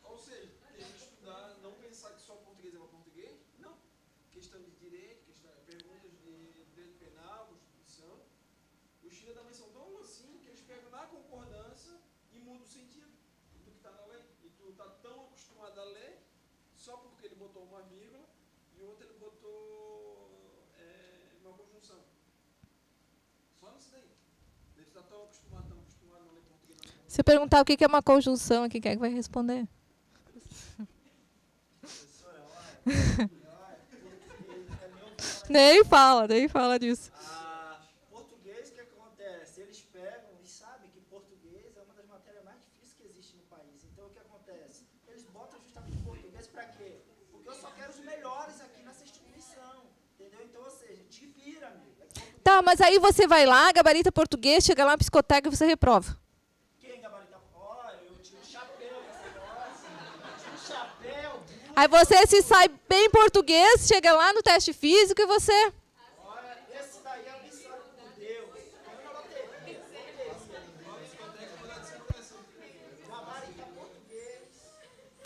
Ou seja, tem que estudar, não pensar que só português é para português. Não. Questão de direito, perguntas de direito penal, Constituição. Os filhos da mãe são tão assim que eles pegam na concordância e mudam o sentido do que está na lei. E tu está tão acostumado a ler só porque ele botou uma vírgula e o outro ele botou uma conjunção. Só nisso daí. Ele está tão acostumado a ler português. Se eu perguntar o que é uma conjunção aqui, quem é que vai responder? Nem fala disso. Português, o que acontece? Eles pegam acontece? Eles botam justamente português para quê? Porque eu só quero os melhores aqui nessa instituição. Entendeu? Então, ou seja, te vira, amigo. Tá, mas aí você vai lá, gabarita português, chega lá na psicoteca e você reprova. Quem gabarita? Olha, eu tiro o chapéu. Eu tiro o chapéu. Aí você se sai bem português, chega lá no teste físico e você... Olha, esse daí é abençoado por Deus. É uma loteria. Gabarita português.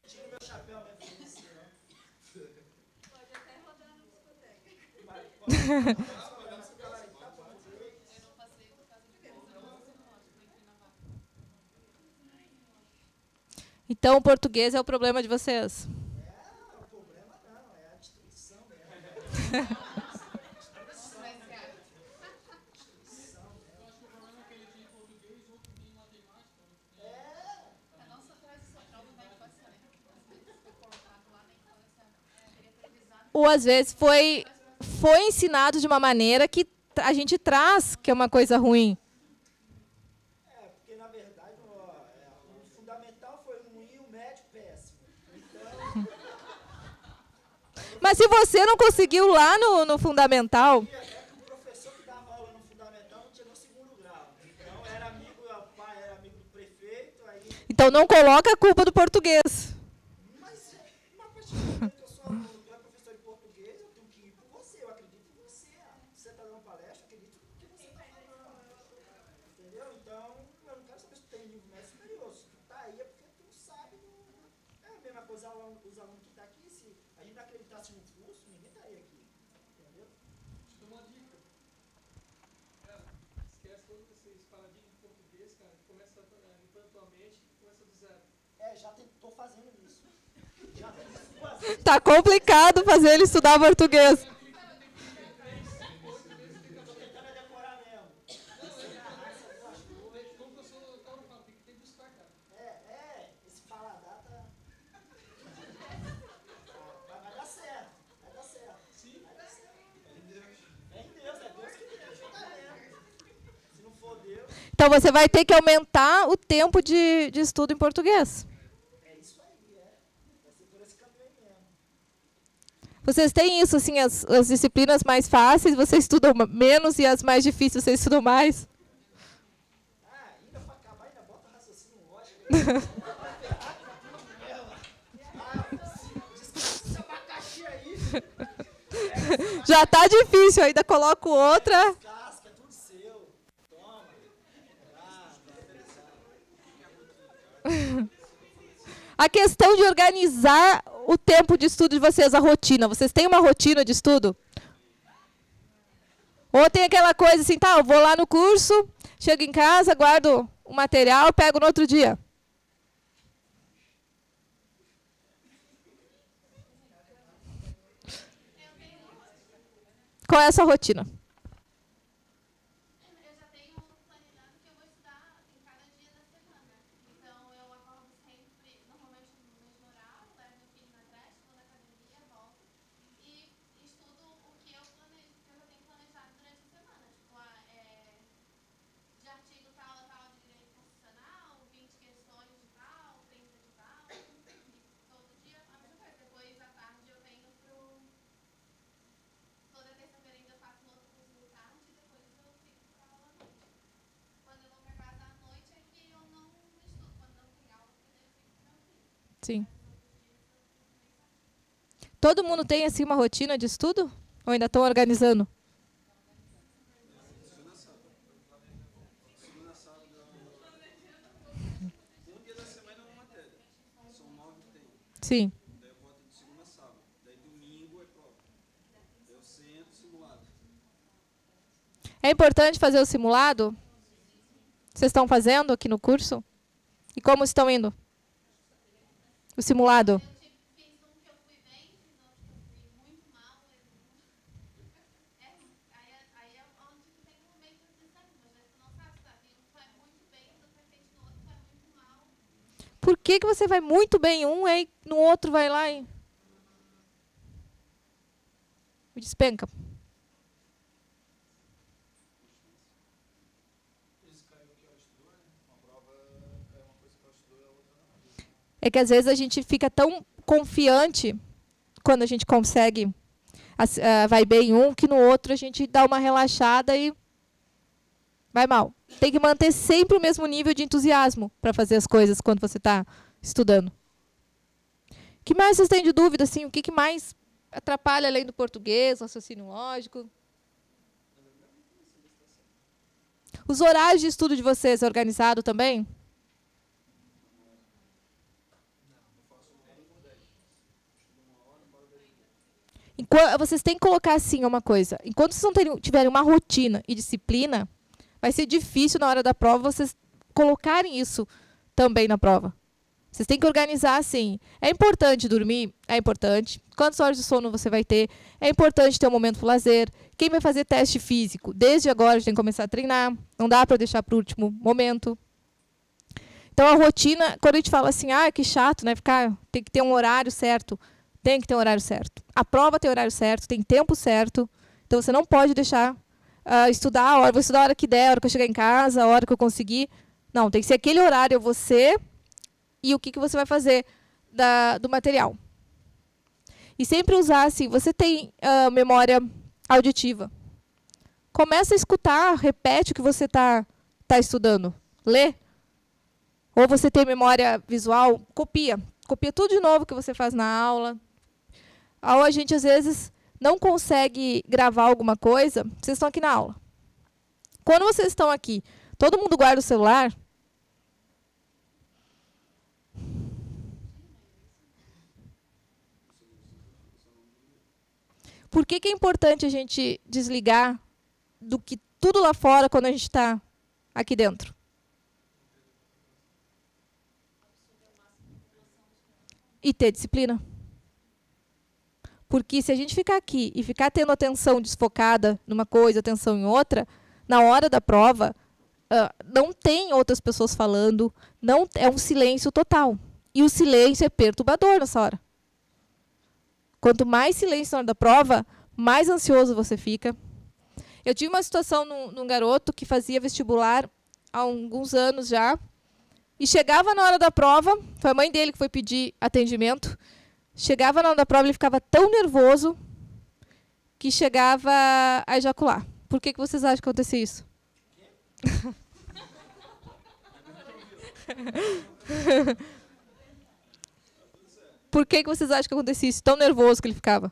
Tiro meu chapéu mesmo. Pode até rodar na discoteca. Então, o português é o problema de vocês. O problema não, é a destruição mesmo. Ou às vezes foi ensinado de uma maneira que a gente traz que é uma coisa ruim. Porque na verdade o fundamental foi ruim e o médio péssimo. Então, Mas se você não conseguiu lá no fundamental... é que o professor que dava aula no fundamental não tinha no segundo grau. Então era amigo, o pai era amigo do prefeito, aí... Então não coloca a culpa do português. Mas a partir do momento que eu sou aluno, tu é professor de português, eu tenho que ir por você, eu acredito em você. Você está dando palestra, eu acredito no que você está falando. Entendeu? Então, eu não quero saber se tu tem nível mais superior. Se tu tá aí é porque tu sabe. É a mesma coisa os alunos que estão aqui. Se a gente não acreditasse no curso, ninguém estaria aqui. Entendeu? Te dou uma dica. Cara, esquece todos esses paradigmas de português, cara. Começa limpando tua mente e começa do zero. Já tô fazendo isso. Já tô fazendo. Tá complicado fazer ele estudar português. Esse paladar tá... Vai dar certo. Vai dar certo. Sim. Vai dar certo. É em Deus que Deus tá vendo. Se não for Deus... Então você vai ter que aumentar o tempo de estudo em português. É isso aí, vai ser por esse caminho aí mesmo. Vocês têm isso, assim, as disciplinas mais fáceis, vocês estudam menos e as mais difíceis vocês estudam mais? Ainda pra acabar, ainda bota raciocínio lógico. Esse abacaxi aí. Já tá difícil, ainda coloco outra. Casca, é tudo seu. Toma. A questão de organizar o tempo de estudo de vocês, a rotina. Vocês têm uma rotina de estudo? Ou tem aquela coisa assim, tá, eu vou lá no curso, chego em casa, guardo o material, pego no outro dia. Qual é a sua rotina? Sim. Todo mundo tem assim uma rotina de estudo? Ou ainda estão organizando? Um dia da semana é uma matéria. São 9 que tem. Sim. Daí eu boto de segunda a sábado. Daí domingo é prova. Daí eu sento simulado. É importante fazer o simulado? Vocês estão fazendo aqui no curso? E como estão indo? O simulado? Por que você vai muito bem em um e no outro vai lá e despenca? É que às vezes a gente fica tão confiante quando a gente consegue, vai bem em um, que no outro a gente dá uma relaxada e vai mal. Tem que manter sempre o mesmo nível de entusiasmo para fazer as coisas quando você está estudando. O que mais vocês têm de dúvida? Assim, o que mais atrapalha além do português, raciocínio lógico? Os horários de estudo de vocês é organizado também? Vocês têm que colocar assim uma coisa. Enquanto vocês não tiverem uma rotina e disciplina, vai ser difícil na hora da prova vocês colocarem isso também na prova. Vocês têm que organizar assim. É importante dormir? É importante. Quantas horas de sono você vai ter? É importante ter um momento para lazer. Quem vai fazer teste físico? Desde agora a gente tem que começar a treinar. Não dá para deixar para o último momento. Então a rotina, quando a gente fala assim, que chato, né? Tem que ter um horário certo. Tem que ter um horário certo. A prova tem horário certo, tem tempo certo. Então você não pode deixar estudar a hora. Vou estudar a hora que der, a hora que eu chegar em casa, a hora que eu conseguir. Não, tem que ser aquele horário, você e o que você vai fazer do material. E sempre usar assim, você tem memória auditiva. Começa a escutar, repete o que você está estudando. Lê. Ou você tem memória visual, copia. Copia tudo de novo que você faz na aula. Ou a gente, às vezes, não consegue gravar alguma coisa, vocês estão aqui na aula. Quando vocês estão aqui, todo mundo guarda o celular? Por que é importante a gente desligar do que tudo lá fora quando a gente está aqui dentro? E ter disciplina. Porque se a gente ficar aqui e ficar tendo atenção desfocada numa coisa, atenção em outra, na hora da prova, não tem outras pessoas falando, é um silêncio total. E o silêncio é perturbador nessa hora. Quanto mais silêncio na hora da prova, mais ansioso você fica. Eu tive uma situação num garoto que fazia vestibular há alguns anos já, e chegava na hora da prova, foi a mãe dele que foi pedir atendimento, chegava na hora da prova, ele ficava tão nervoso que chegava a ejacular. Por que vocês acham que acontecia isso? Por que vocês acham que acontecia isso? Tão nervoso que ele ficava?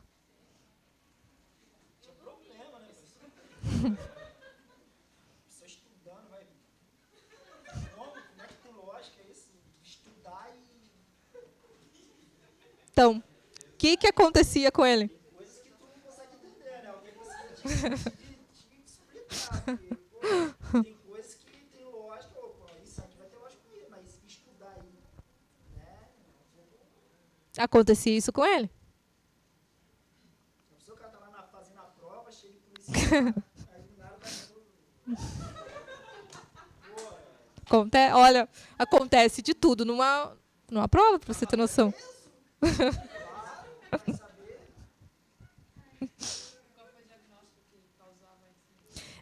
Então, o que acontecia com ele? Coisas que tu não consegue entender, né? Alguém precisa te explicar. Tem coisas que tem lógica, isso aqui vai ter lógica comigo, mas estudar aí, né? Acontecia isso com ele? Se o cara tá lá fazendo a prova, chega e policial, aí do nada Olha, acontece de tudo numa prova, para você ter noção.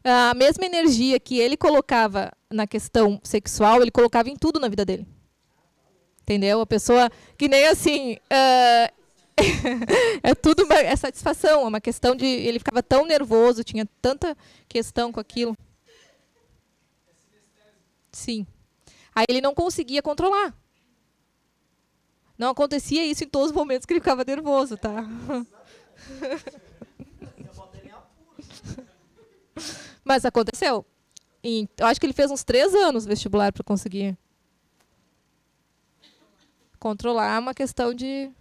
A mesma energia que ele colocava na questão sexual, ele colocava em tudo na vida dele. Entendeu? A pessoa que nem assim... é tudo é satisfação, é uma questão de... Ele ficava tão nervoso, tinha tanta questão com aquilo. Sim. Aí ele não conseguia controlar. Não acontecia isso em todos os momentos que ele ficava nervoso, tá? Mas aconteceu. Eu acho que ele fez uns 3 anos vestibular para conseguir controlar uma questão de...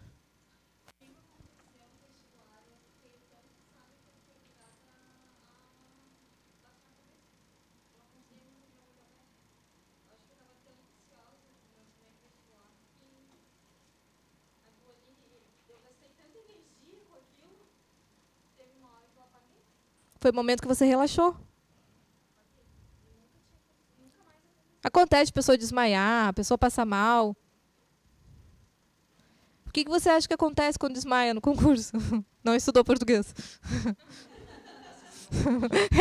Foi o momento que você relaxou. Acontece de pessoa desmaiar, a pessoa passar mal. O que você acha que acontece quando desmaia no concurso? Não estudou português.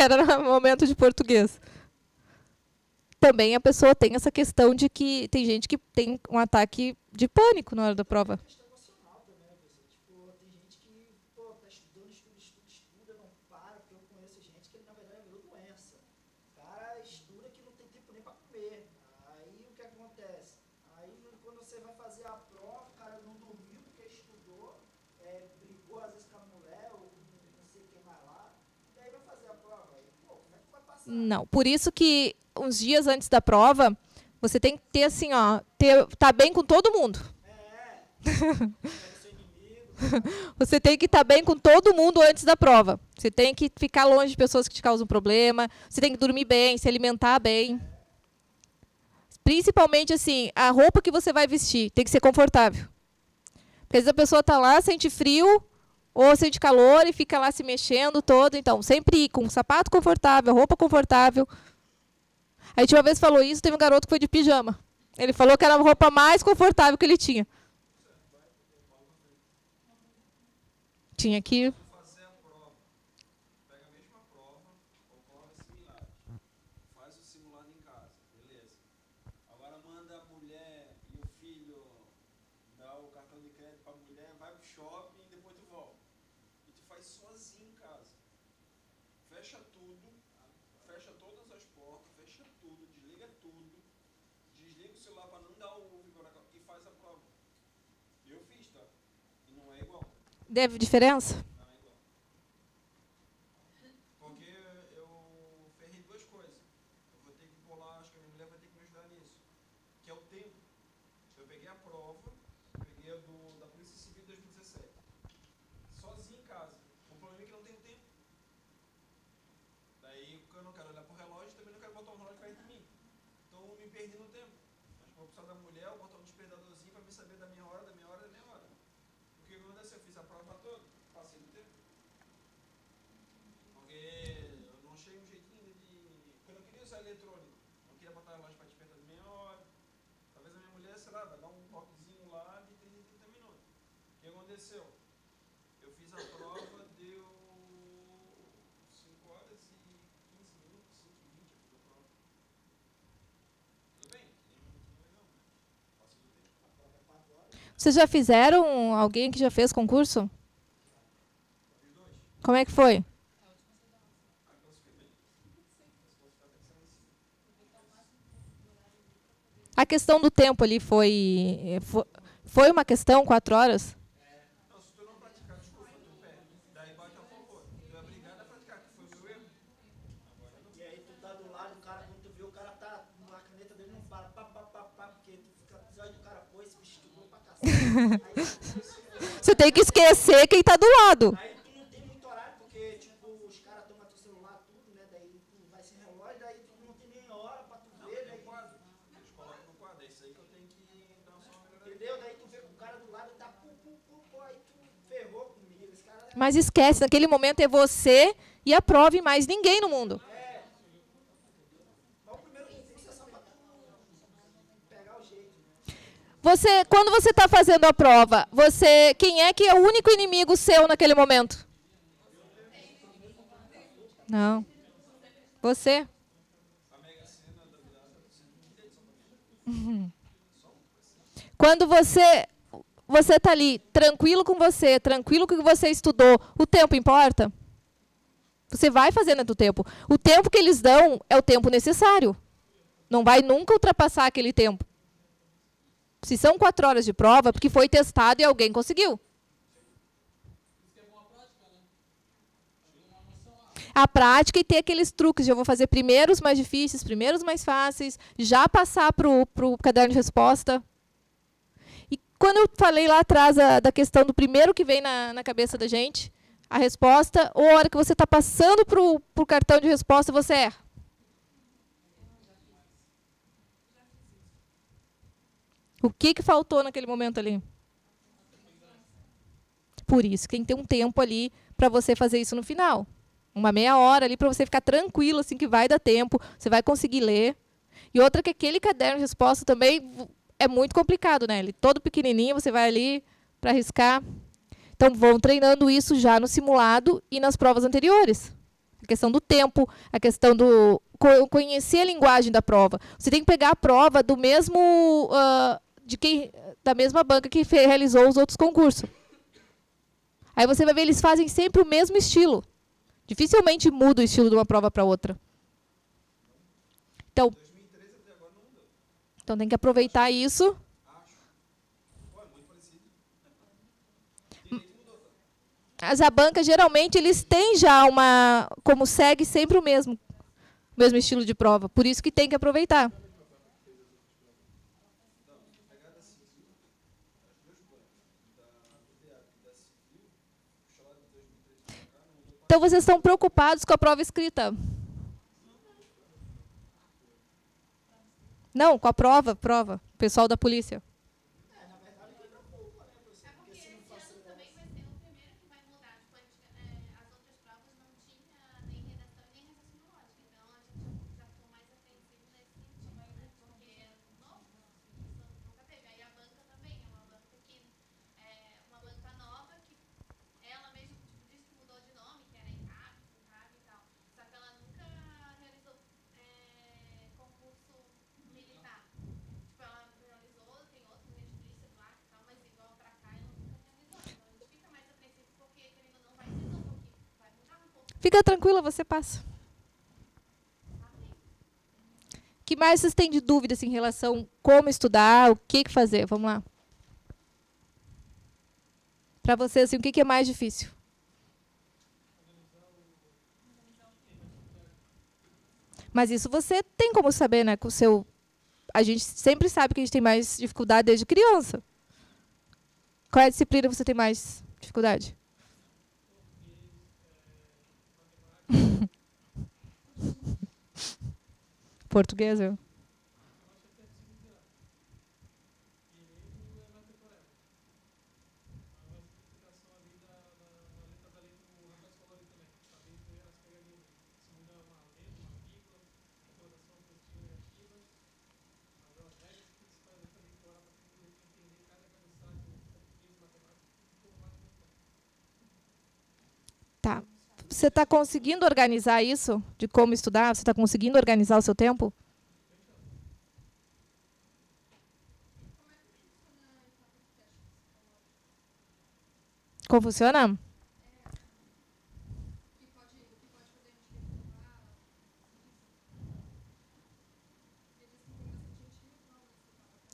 Era no momento de português. também a pessoa tem essa questão de que tem gente que tem um ataque de pânico na hora da prova. Não, por isso que uns dias antes da prova, você tem que ter assim, ó, tá bem com todo mundo. Você tem que estar bem com todo mundo antes da prova. Você tem que ficar longe de pessoas que te causam problema, você tem que dormir bem, se alimentar bem. Principalmente assim, a roupa que você vai vestir tem que ser confortável. Porque às vezes a pessoa está lá, sente frio, ou sente calor e fica lá se mexendo todo. Então, sempre ir com um sapato confortável, roupa confortável. A gente uma vez falou isso, teve um garoto que foi de pijama. Ele falou que era a roupa mais confortável que ele tinha. Tinha que... Deve diferença? Porque eu ferrei duas coisas. Eu vou ter que bolar, acho que a minha mulher vai ter que me ajudar nisso. Que é o tempo. Eu peguei a prova, peguei a da Polícia Civil de 2017. Sozinho em casa. O problema é que eu não tenho tempo. Daí eu não quero olhar pro relógio, também não quero botar um relógio perto de mim. Então eu me perdi no tempo. Acho que vou precisar da mulher, eu botar um despertadorzinho para me saber da minha hora, da minha hora, da minha hora. Porque quando eu fiz a prova toda, passei do tempo. Porque eu não achei um jeitinho de... Porque eu não queria usar eletrônico. Não queria botar a relógio para despertar de meia hora. Talvez a minha mulher, sei lá, vai dar um toquezinho lá de 30 minutos. O que aconteceu? Eu fiz a prova, deu 5 horas e 15 minutos, 5 e 20 eu fiz a prova. Tudo bem? Não, passei do tempo. A prova é 4 horas. Vocês já fizeram? Alguém que já fez concurso? Como é que foi? A questão do tempo ali foi uma questão, 4 horas? Não, se tu não praticar, desculpa, tu perde. Daí bate a favor. Tu é obrigado a praticar, que foi o meu erro. E aí tu tá do lado, o cara, quando tu vê, o cara tá, a caneta dele não para, porque tu fica precisando do cara, pô, esse bicho estudou pra cacete. Você tem que esquecer quem está do lado. Aí tu não tem muito horário, porque, tipo, os caras tomam teu celular, tudo, né, daí tu vai sem relógio, daí tu não tem nem hora pra tu ver, daí... Eles colocam no quadro, é isso aí que eu tenho que dar uma só melhorada. Entendeu? Daí tu vê com o cara do lado e tá pô, aí tu ferrou comigo, esse cara... Mas esquece, naquele momento é você e a prova e mais ninguém no mundo. Quando você está fazendo a prova, quem é que é o único inimigo seu naquele momento? Não. Você. Quando você está ali, tranquilo com você, tranquilo com o que você estudou, o tempo importa? Você vai fazendo o tempo. O tempo que eles dão é o tempo necessário. Não vai nunca ultrapassar aquele tempo. Se são 4 horas de prova, porque foi testado e alguém conseguiu. A prática e ter aqueles truques. Já vou fazer primeiro os mais difíceis, primeiro os mais fáceis, já passar para o caderno de resposta. E quando eu falei lá atrás da questão do primeiro que vem na cabeça da gente, a resposta, ou a hora que você está passando para o cartão de resposta, você erra. O que faltou naquele momento ali? Por isso, tem que ter um tempo ali para você fazer isso no final. Uma meia hora ali para você ficar tranquilo, assim, que vai dar tempo, você vai conseguir ler. E outra que aquele caderno de resposta também é muito complicado, né? Ele todo pequenininho, você vai ali para riscar. Então, vão treinando isso já no simulado e nas provas anteriores. A questão do tempo, a questão do conhecer a linguagem da prova. Você tem que pegar a prova do mesmo da mesma banca que realizou os outros concursos. Aí você vai ver, eles fazem sempre o mesmo estilo. Dificilmente muda o estilo de uma prova para outra. Então tem que aproveitar isso. Mas a banca, geralmente, eles têm já como segue sempre o mesmo estilo de prova. Por isso que tem que aproveitar. Então, vocês estão preocupados com a prova escrita? Não, com a prova. Pessoal da polícia. Fica tranquila, você passa. O que mais vocês têm de dúvidas em relação a como estudar, o que fazer? Vamos lá. Para vocês, assim, o que é mais difícil? Mas isso você tem como saber, né? Com o seu... A gente sempre sabe que a gente tem mais dificuldade desde criança. Qual é a disciplina que você tem mais dificuldade? Português, eu. Tá. Você está conseguindo organizar isso? De como estudar? Você está conseguindo organizar o seu tempo? Como funciona?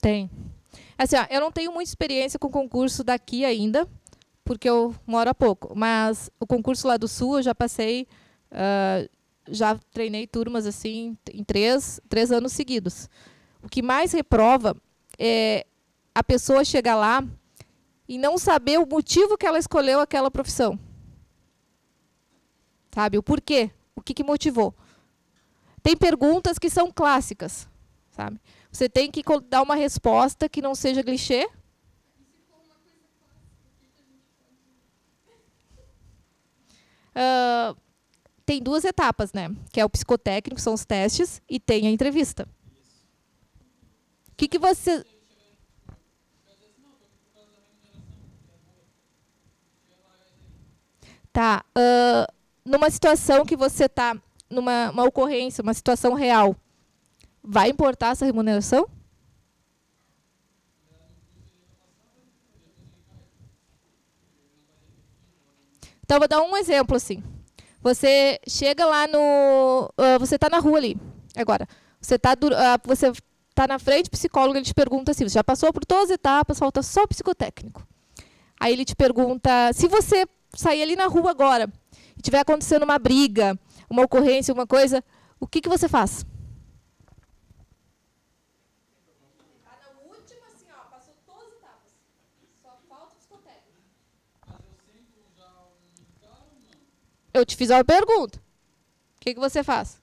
Tem. Assim, ó, eu não tenho muita experiência com concurso daqui ainda, porque eu moro há pouco. Mas o concurso lá do Sul eu já passei, já treinei turmas assim em três anos seguidos. O que mais reprova é a pessoa chegar lá e não saber o motivo que ela escolheu aquela profissão. Sabe? O porquê. O que motivou. Tem perguntas que são clássicas. Sabe? Você tem que dar uma resposta que não seja clichê. Tem duas etapas, né? Que é o psicotécnico, são os testes, e tem a entrevista. O que você... Tá. Numa situação que você está, numa ocorrência, uma situação real, vai importar essa remuneração? Então, vou dar um exemplo assim. Você chega lá no... você está na rua ali, agora. Você está na frente do psicólogo, ele te pergunta assim, você já passou por todas as etapas, falta só o psicotécnico. Aí ele te pergunta, se você sair ali na rua agora e estiver acontecendo uma briga, uma ocorrência, uma coisa, o que você faz? Eu te fiz uma pergunta. O que você faz?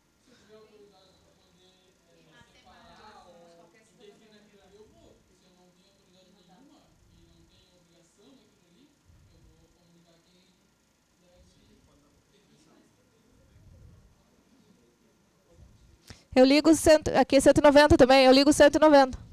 Eu ligo aqui é 190 também, eu ligo 190.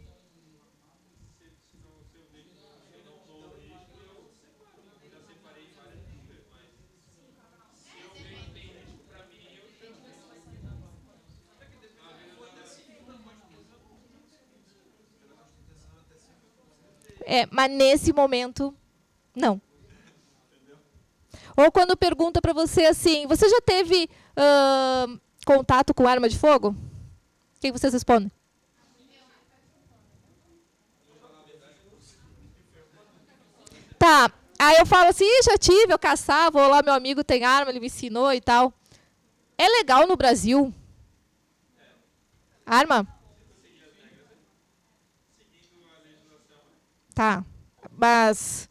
Mas nesse momento, não. Ou quando pergunta para você assim, você já teve contato com arma de fogo? O que vocês respondem? Tá, aí eu falo assim, já tive, eu caçava, ou lá meu amigo tem arma, ele me ensinou e tal. É legal no Brasil? Arma? Tá, mas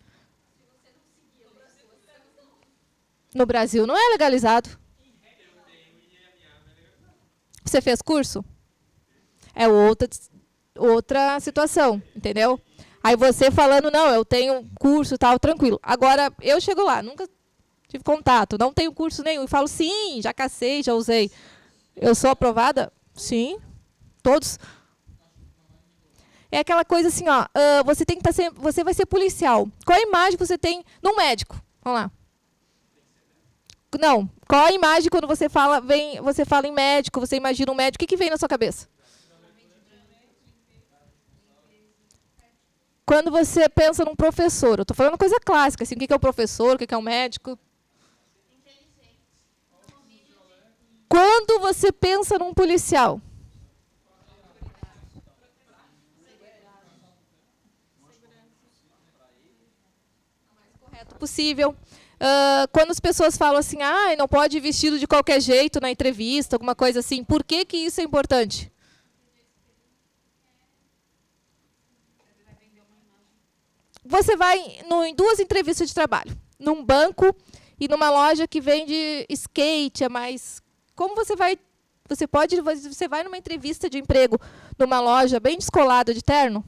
no Brasil não é legalizado. Você fez curso? É outra situação, entendeu? Aí você falando, não, eu tenho curso e tal, tranquilo. Agora, eu chego lá, nunca tive contato, não tenho curso nenhum. E falo, sim, já cacei, já usei. Eu sou aprovada? Sim, todos. É aquela coisa assim, ó, você tem que estar você vai ser policial. Qual a imagem que você tem num médico? Vamos lá. Não, qual a imagem quando você fala em médico, você imagina um médico, o que vem na sua cabeça? Quando você pensa num professor, eu estou falando coisa clássica, assim, o que é um professor, o que é um médico? Quando você pensa num policial? O mais correto possível. Quando as pessoas falam assim, não pode ir vestido de qualquer jeito na entrevista, alguma coisa assim, por que isso é importante? Você vai em 2 entrevistas de trabalho, num banco e numa loja que vende skate, como você vai numa entrevista de emprego numa loja bem descolada de terno?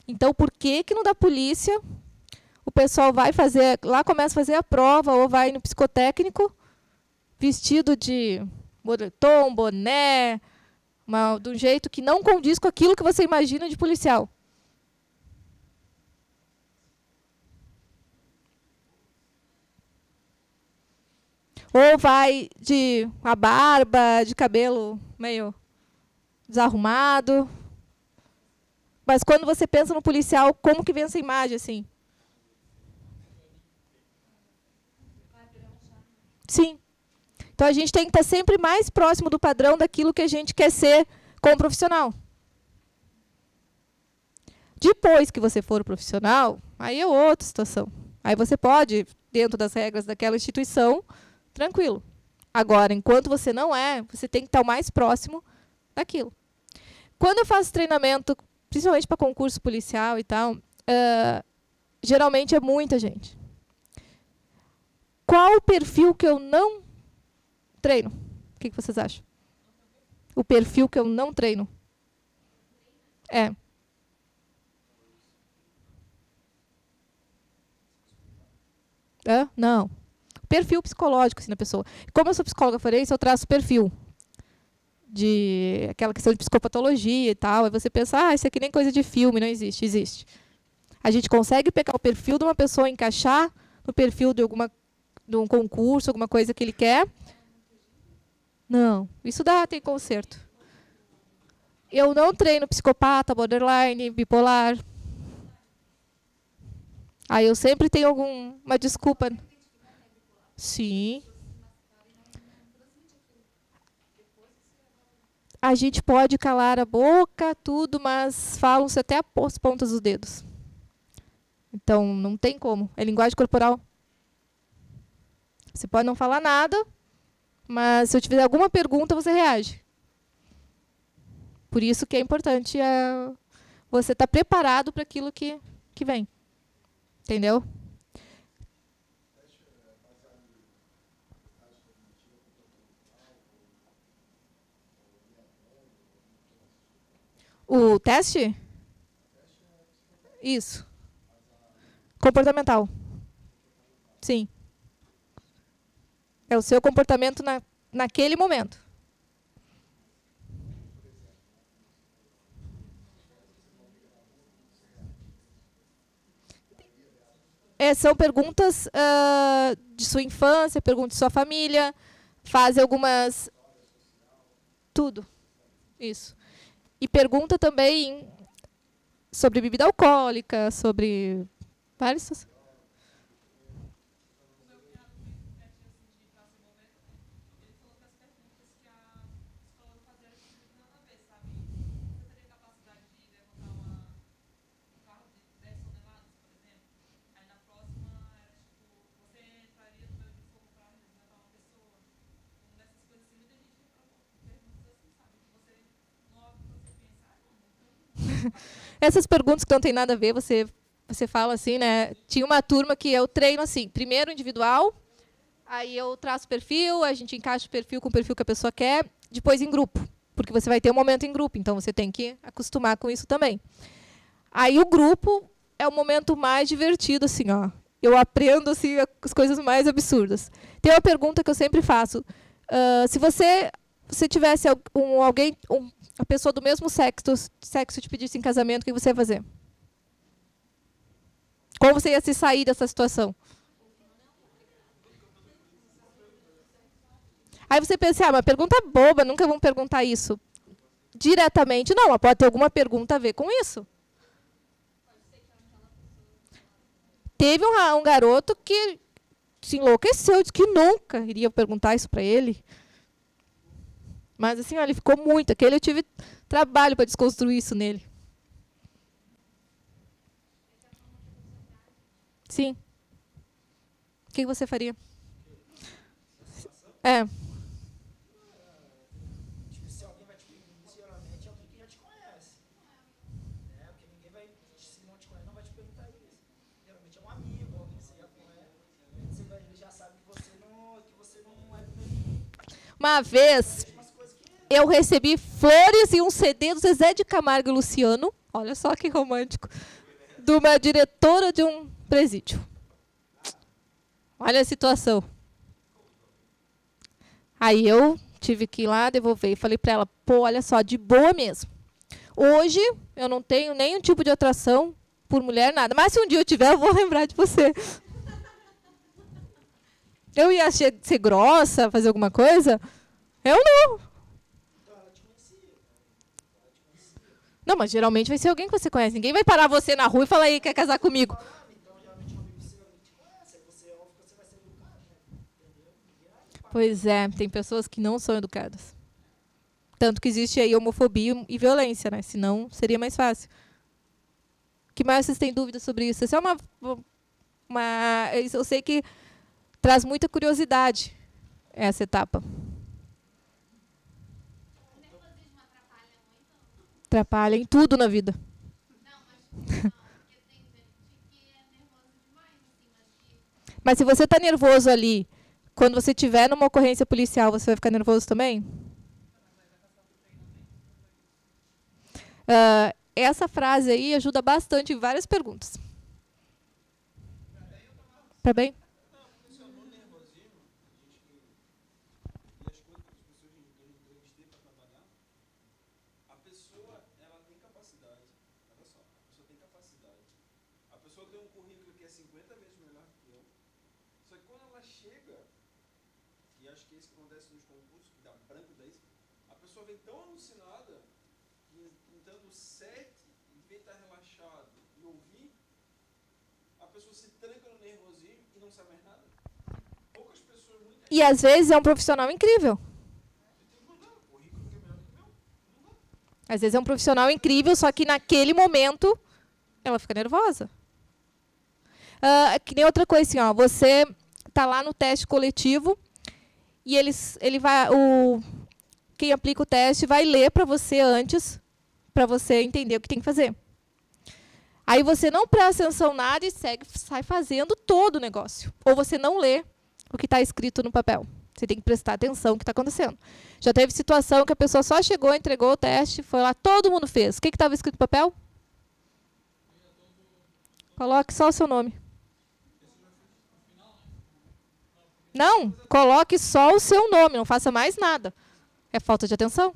Então, por que no da polícia o pessoal vai fazer, lá começa a fazer a prova, ou vai no psicotécnico, vestido de moletom, boné, de um jeito que não condiz com aquilo que você imagina de policial? Ou vai de a barba, de cabelo meio desarrumado. Mas quando você pensa no policial, como que vem essa imagem assim? Sim. Então a gente tem que estar sempre mais próximo do padrão daquilo que a gente quer ser como profissional. Depois que você for profissional, aí é outra situação. Aí você pode, dentro das regras daquela instituição, tranquilo. Agora, enquanto você não é, você tem que estar o mais próximo daquilo. Quando eu faço treinamento, principalmente para concurso policial e tal, geralmente é muita gente. Qual o perfil que eu não treino? O que vocês acham? O perfil que eu não treino? Não. Perfil psicológico assim, na pessoa. Como eu sou psicóloga forense, eu traço perfil. De aquela questão de psicopatologia e tal. Aí você pensa, isso aqui nem coisa de filme, não existe. Existe. A gente consegue pegar o perfil de uma pessoa e encaixar no perfil de um concurso, alguma coisa que ele quer. Não. Isso tem conserto. Eu não treino psicopata, borderline, bipolar. Aí eu sempre tenho uma desculpa. Sim. A gente pode calar a boca, tudo, mas falam-se até as pontas dos dedos. Então, não tem como. É linguagem corporal. Você pode não falar nada, mas se eu te fizer alguma pergunta, você reage. Por isso que é importante você estar preparado para aquilo que vem. Entendeu? O teste? Isso. Comportamental. Sim. É o seu comportamento naquele momento. São perguntas de sua infância, perguntas de sua família, fazem algumas... Tudo. Isso. E pergunta também sobre bebida alcoólica, sobre vários... Essas perguntas que não tem nada a ver, você fala assim, né? Tinha uma turma que eu treino assim, primeiro individual, aí eu traço o perfil, a gente encaixa o perfil com o perfil que a pessoa quer, depois em grupo, porque você vai ter um momento em grupo, então você tem que acostumar com isso também. Aí o grupo é o momento mais divertido, assim, ó. Eu aprendo assim as coisas mais absurdas. Tem uma pergunta que eu sempre faço: se você tivesse uma pessoa do mesmo sexo te pedisse em casamento, o que você ia fazer? Como você ia se sair dessa situação? Aí você pensa, uma pergunta boba, nunca vão perguntar isso. Diretamente, não, mas pode ter alguma pergunta a ver com isso. Teve um garoto que se enlouqueceu, disse que nunca iria perguntar isso para ele. Mas assim, ele ficou muito. Aquele eu tive trabalho para desconstruir isso nele. Sim. O que você faria? É. Se alguém vai te perguntar, geralmente é alguém que já te conhece. Porque ninguém vai, se não te conhece, não vai te perguntar isso. Geralmente é um amigo, alguém que você já conhece. Ele já sabe que você não é do mesmo. Uma vez, eu recebi flores e um CD do Zezé de Camargo e Luciano. Olha só que romântico. De uma diretora de um presídio. Olha a situação. Aí eu tive que ir lá devolver. E falei para ela, olha só, de boa mesmo. Hoje eu não tenho nenhum tipo de atração por mulher, nada. Mas se um dia eu tiver, eu vou lembrar de você. Eu ia ser grossa, fazer alguma coisa? Eu não. Não, mas geralmente vai ser alguém que você conhece. Ninguém vai parar você na rua e falar, aí, quer casar comigo? Pois é, tem pessoas que não são educadas. Tanto que existe aí homofobia e violência, né? Senão seria mais fácil. O que mais vocês têm dúvidas sobre isso? Isso é eu sei que traz muita curiosidade, essa etapa. Atrapalha em tudo na vida. Mas se você está nervoso ali, quando você estiver numa ocorrência policial, você vai ficar nervoso também? Essa frase aí ajuda bastante em várias perguntas. Tá bem? Tão alucinada que, tentando 7, em vez de estar relaxado e ouvir, a pessoa se tranca no nervosismo e não sabe mais nada. Poucas pessoas, E às vezes é um profissional incrível. Às vezes é um profissional incrível, só que naquele momento ela fica nervosa. Que nem outra coisa assim, ó, você está lá no teste coletivo e quem aplica o teste vai ler para você antes, para você entender o que tem que fazer. Aí você não presta atenção nada e sai fazendo todo o negócio. Ou você não lê o que está escrito no papel. Você tem que prestar atenção no que está acontecendo. Já teve situação que a pessoa só chegou, entregou o teste, foi lá, todo mundo fez. O que estava escrito no papel? Coloque só o seu nome. Não, coloque só o seu nome, não faça mais nada. É falta de atenção.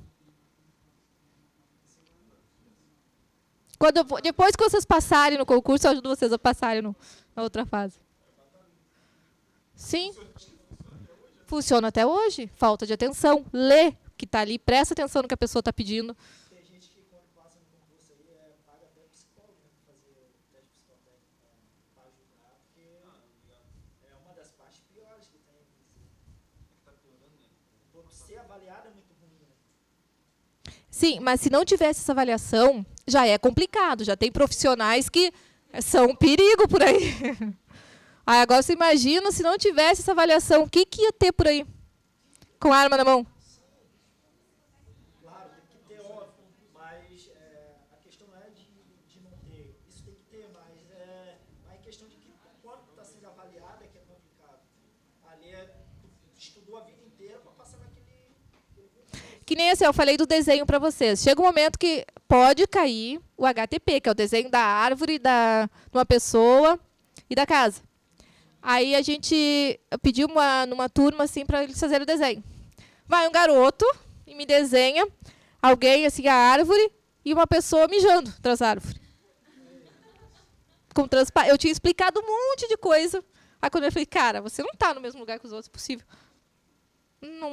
Depois que vocês passarem no concurso, eu ajudo vocês a passarem na outra fase. Sim. Funciona até hoje. Falta de atenção. Lê o que está ali, presta atenção no que a pessoa está pedindo. Tem gente que quando Ser avaliado é muito ruim. Né? Sim, mas se não tivesse essa avaliação, já é complicado. Já tem profissionais que são um perigo por aí. Aí agora você imagina se não tivesse essa avaliação, o que ia ter por aí? Com a arma na mão? Claro, tem que ter, óbvio, mas a questão não é de não ter. Isso tem que ter, mas é questão de que quando está sendo avaliado é que é complicado. Ali tu estudou a vida inteira para passar naquele... Que nem assim, eu falei do desenho para vocês. Chega um momento que pode cair o HTP, que é o desenho da árvore, de uma pessoa e da casa. Aí a gente pediu numa turma assim para eles fazerem o desenho. Vai um garoto e me desenha alguém assim, a árvore e uma pessoa mijando atrás da árvore. Eu tinha explicado um monte de coisa. Aí quando eu falei, cara, você não está no mesmo lugar que os outros, é possível.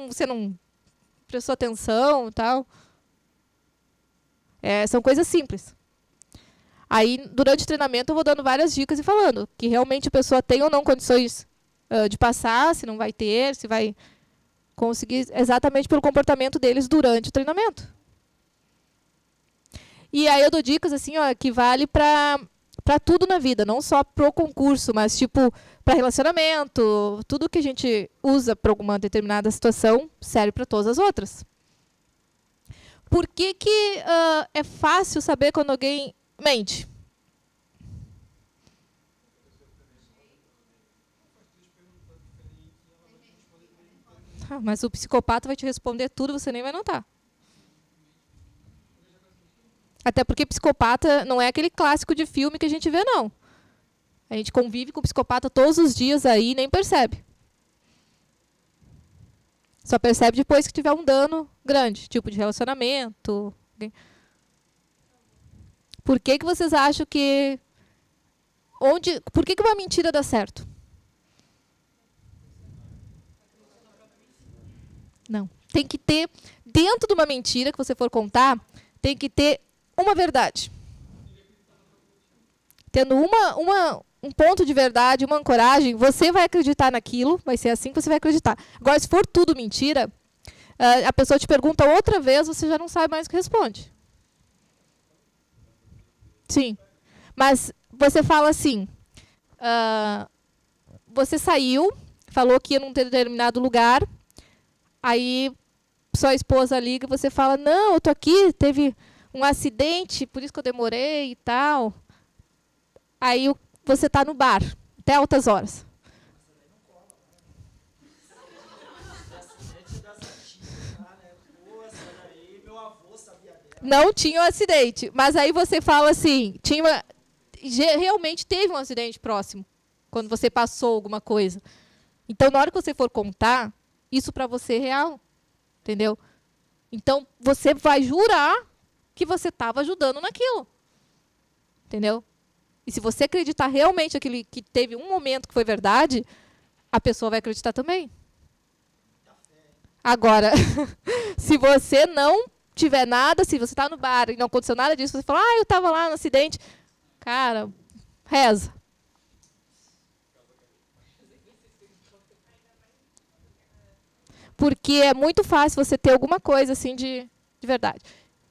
Você não prestou atenção e tal. São coisas simples. Aí, durante o treinamento, eu vou dando várias dicas e falando que realmente a pessoa tem ou não condições de passar, se não vai ter, se vai conseguir, exatamente pelo comportamento deles durante o treinamento. E aí eu dou dicas assim, ó, que vale para tudo na vida, não só pro concurso, mas tipo para relacionamento, tudo que a gente usa para alguma determinada situação serve para todas as outras. Por que é fácil saber quando alguém mente? Mas o psicopata vai te responder tudo, você nem vai notar. Até porque psicopata não é aquele clássico de filme que a gente vê, não. A gente convive com o psicopata todos os dias aí e nem percebe. Só percebe depois que tiver um dano grande, tipo de relacionamento. Por que vocês acham que... Por que uma mentira dá certo? Não. Tem que ter, dentro de uma mentira que você for contar, tem que ter uma verdade. Tendo um ponto de verdade, uma ancoragem, você vai acreditar naquilo, vai ser assim que você vai acreditar. Agora, se for tudo mentira, a pessoa te pergunta outra vez, você já não sabe mais o que responde. Sim. Mas você fala assim, você saiu, falou que ia num determinado lugar, aí sua esposa liga e você fala, não, eu tô aqui, teve um acidente, por isso que eu demorei e tal. Aí você está no bar, até altas horas. Não tinha um acidente, mas aí você fala assim, realmente teve um acidente próximo, quando você passou alguma coisa. Então, na hora que você for contar, isso para você é real, entendeu? Então, você vai jurar que você estava ajudando naquilo, entendeu? E se você acreditar realmente aquele que teve um momento que foi verdade, a pessoa vai acreditar também. Agora, se você não tiver nada, se você está no bar e não aconteceu nada disso, você fala, eu estava lá no acidente. Cara, reza. Porque é muito fácil você ter alguma coisa assim de verdade.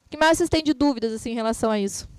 O que mais vocês têm de dúvidas assim, em relação a isso?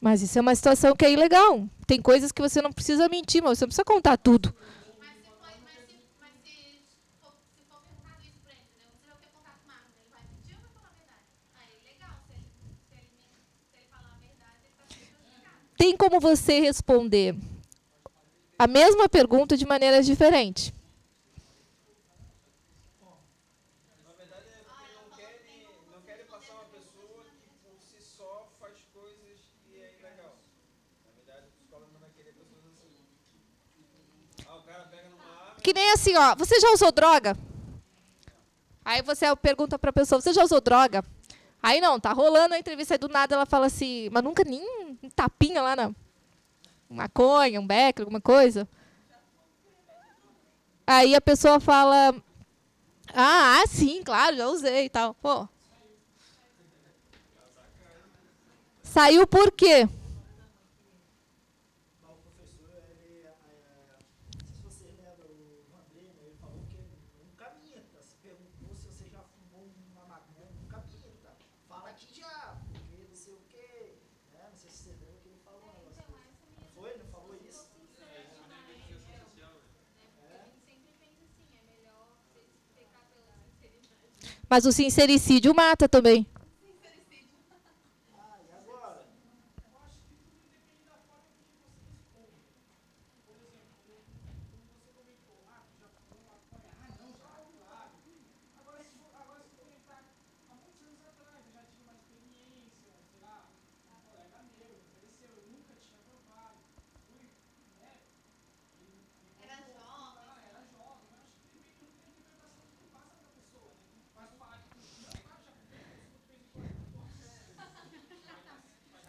Mas isso é uma situação que é ilegal. Tem coisas que você não precisa mentir, mas você não precisa contar tudo. Tem como você responder a mesma pergunta de maneira diferente. Que nem assim, ó, você já usou droga? Aí você pergunta para a pessoa, você já usou droga? Aí não, tá rolando a entrevista, aí do nada ela fala assim, mas nunca nem um tapinha lá na maconha, um beck, alguma coisa. Aí a pessoa fala, sim, claro, já usei e tal. Pô. Saiu por quê? Mas o sincericídio mata também.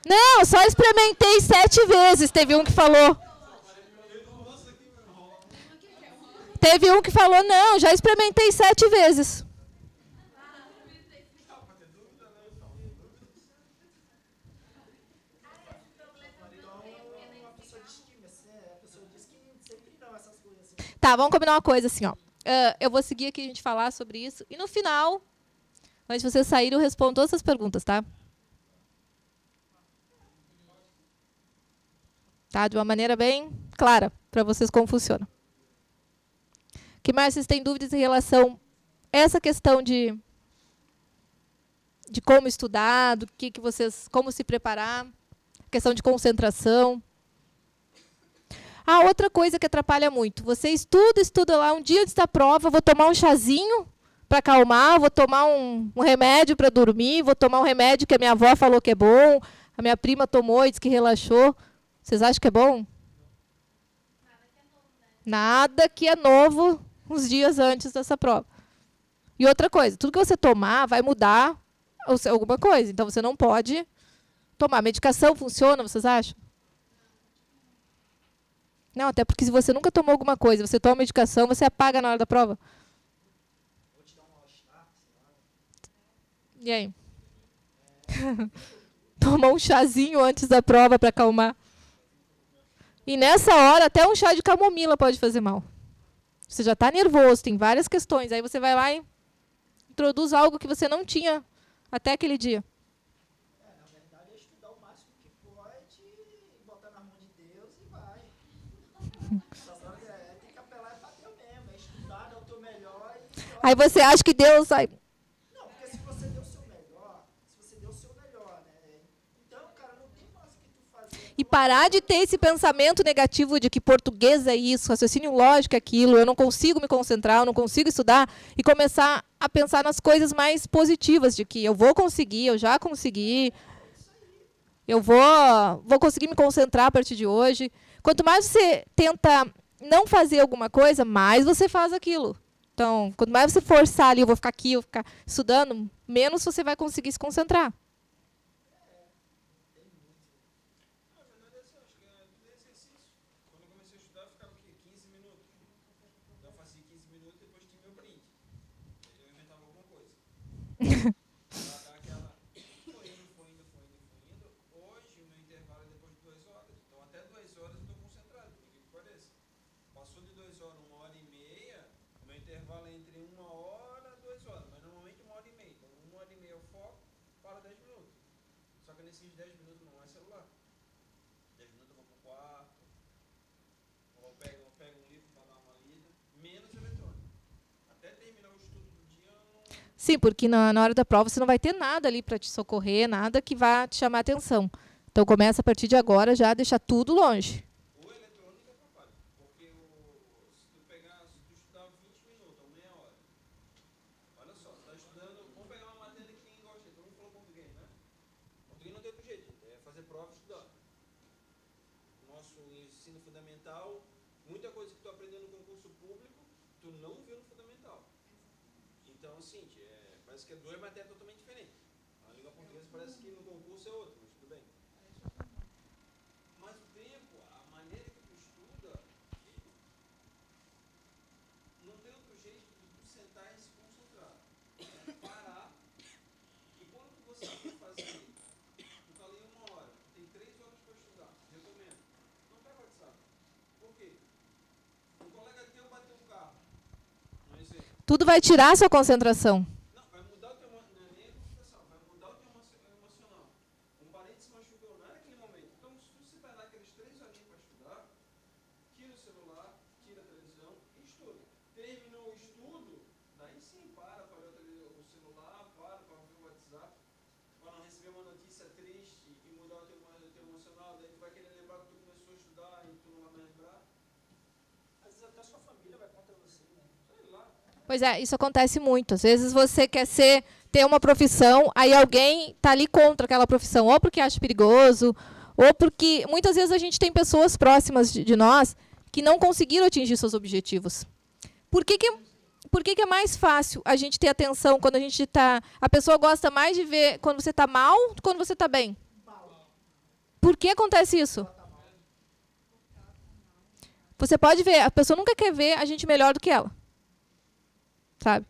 Não, só experimentei 7 vezes, teve um que falou. Teve um que falou, não, já experimentei 7 vezes. Tá, vamos combinar uma coisa assim, ó. Eu vou seguir aqui a gente falar sobre isso. E no final, antes de vocês saírem, eu respondo todas essas perguntas, tá? Tá? De uma maneira bem clara, para vocês como funciona. O que mais vocês têm dúvidas em relação a essa questão de como estudar, do que vocês, como se preparar, questão de concentração. Outra coisa que atrapalha muito. Você estuda lá, um dia antes da prova, vou tomar um chazinho para acalmar, vou tomar um remédio para dormir, vou tomar um remédio que a minha avó falou que é bom, a minha prima tomou e disse que relaxou. Vocês acham que é bom? Nada que é novo uns dias antes dessa prova. E outra coisa, tudo que você tomar vai mudar alguma coisa. Então, você não pode tomar. Medicação funciona, vocês acham? Não, até porque se você nunca tomou alguma coisa, você toma medicação, você apaga na hora da prova. E aí? Tomar um chazinho antes da prova para acalmar. E nessa hora, até um chá de camomila pode fazer mal. Você já está nervoso, tem várias questões. Aí você vai lá e introduz algo que você não tinha até aquele dia. Na verdade, é estudar o máximo que pode, botar na mão de Deus e vai. Tem que apelar para Deus mesmo, é estudar, dar o teu melhor. Aí você acha que Deus vai... Não, porque se você deu o seu melhor, né? Então, cara, não tem mais o que tu fazer. E parar de ter esse pensamento negativo de que português é isso, raciocínio lógico é aquilo, eu não consigo me concentrar, eu não consigo estudar, e começar a pensar nas coisas mais positivas, de que eu vou conseguir, eu já consegui, eu vou conseguir me concentrar a partir de hoje. Quanto mais você tenta não fazer alguma coisa, mais você faz aquilo. Então, quanto mais você forçar ali, eu vou ficar aqui, eu vou ficar estudando, menos você vai conseguir se concentrar. Hoje, o meu intervalo é depois de 2 horas. Então, até 2 horas eu estou concentrado, por que pareça. Passou de 2 horas, 1 hora e meia, o meu intervalo é entre 1 hora e 2 horas. Mas, normalmente, 1 hora e meia. Então, 1 hora e meia eu foco, para 10 minutos. Só que nesses 10 minutos não é celular. 10 minutos eu vou para o quarto, ou pego um livro para dar uma lida, menos eletrônico. Até terminar o estudo do dia, eu não... Sim, porque na hora da prova você não vai ter nada ali para te socorrer, nada que vá te chamar a atenção. Então começa a partir de agora já a deixar tudo longe. O eletrônico atrapalha, porque se tu estudar 20 minutos ou meia hora, olha só, tu está estudando, vamos pegar uma matéria que ninguém gosta, todo mundo falou português, né? Português não tem outro jeito, é fazer prova e estudar. Nosso ensino fundamental, muita coisa que tu aprendeu no concurso público, tu não viu no fundamental. Então, assim, parece que é 2 matérias totalmente diferentes. A língua língua portuguesa parece que no concurso é outro, mas tudo bem. Mas o tempo, a maneira que tu estuda, não tem outro jeito de tu sentar e se concentrar. É parar. E quando você for fazer, tu tá ali 1 hora, tem 3 horas para estudar. Recomendo. Não pega o WhatsApp. Por quê? Um colega teu bateu um carro. Um exemplo. Tudo vai tirar a sua concentração. Não, vai mudar o teu emocional. Um parente se machucou, não era aquele momento. Então, se tu separar aqueles 3 horinhos para estudar, tira o celular, tira a televisão e estuda. Terminou o estudo, daí sim, para ver o celular, para ver o WhatsApp, para não receber uma notícia triste e mudar o teu emocional, daí tu vai querer lembrar que tu começou a estudar e tu não vai mais lembrar. Às vezes até a sua família vai contra você, né? Sei lá. Pois é, isso acontece muito. Às vezes você quer ter uma profissão, aí alguém está ali contra aquela profissão, ou porque acha perigoso, ou porque muitas vezes a gente tem pessoas próximas de nós que não conseguiram atingir seus objetivos. Por que é mais fácil a gente ter atenção quando a gente está... A pessoa gosta mais de ver quando você está mal do que quando você está bem? Por que acontece isso? Você pode ver, a pessoa nunca quer ver a gente melhor do que ela. Sabe?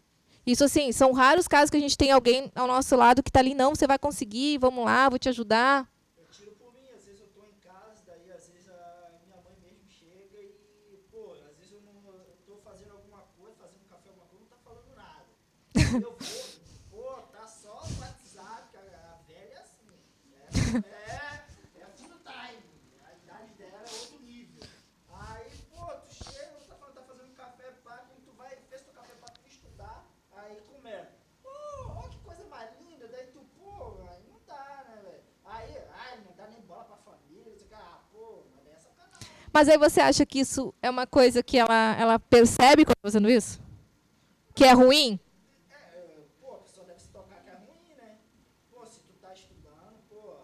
Isso, assim, são raros casos que a gente tem alguém ao nosso lado que está ali, não, você vai conseguir, vamos lá, vou te ajudar. Eu tiro por mim, às vezes eu tô em casa, daí às vezes a minha mãe mesmo chega e, pô, às vezes eu tô fazendo alguma coisa, fazendo café, alguma coisa, não tá falando nada. Eu vou, pô, tá só o WhatsApp, a velha é assim, é full time, a idade dela é outro nível. Aí, pô, tu chega, tá fazendo café, pá, quando tu vai, fez teu café pra tu estudar, aí começa. Pô, ó que coisa mais linda, daí tu, pô, aí não dá, né, velho? Aí, não dá nem bola pra família, você fica, pô, mas é sacanagem. Mas aí você acha que isso é uma coisa que ela percebe quando está fazendo isso? Que é ruim? Pô, a pessoa deve se tocar que é ruim, né? Pô, se tu tá estudando, pô,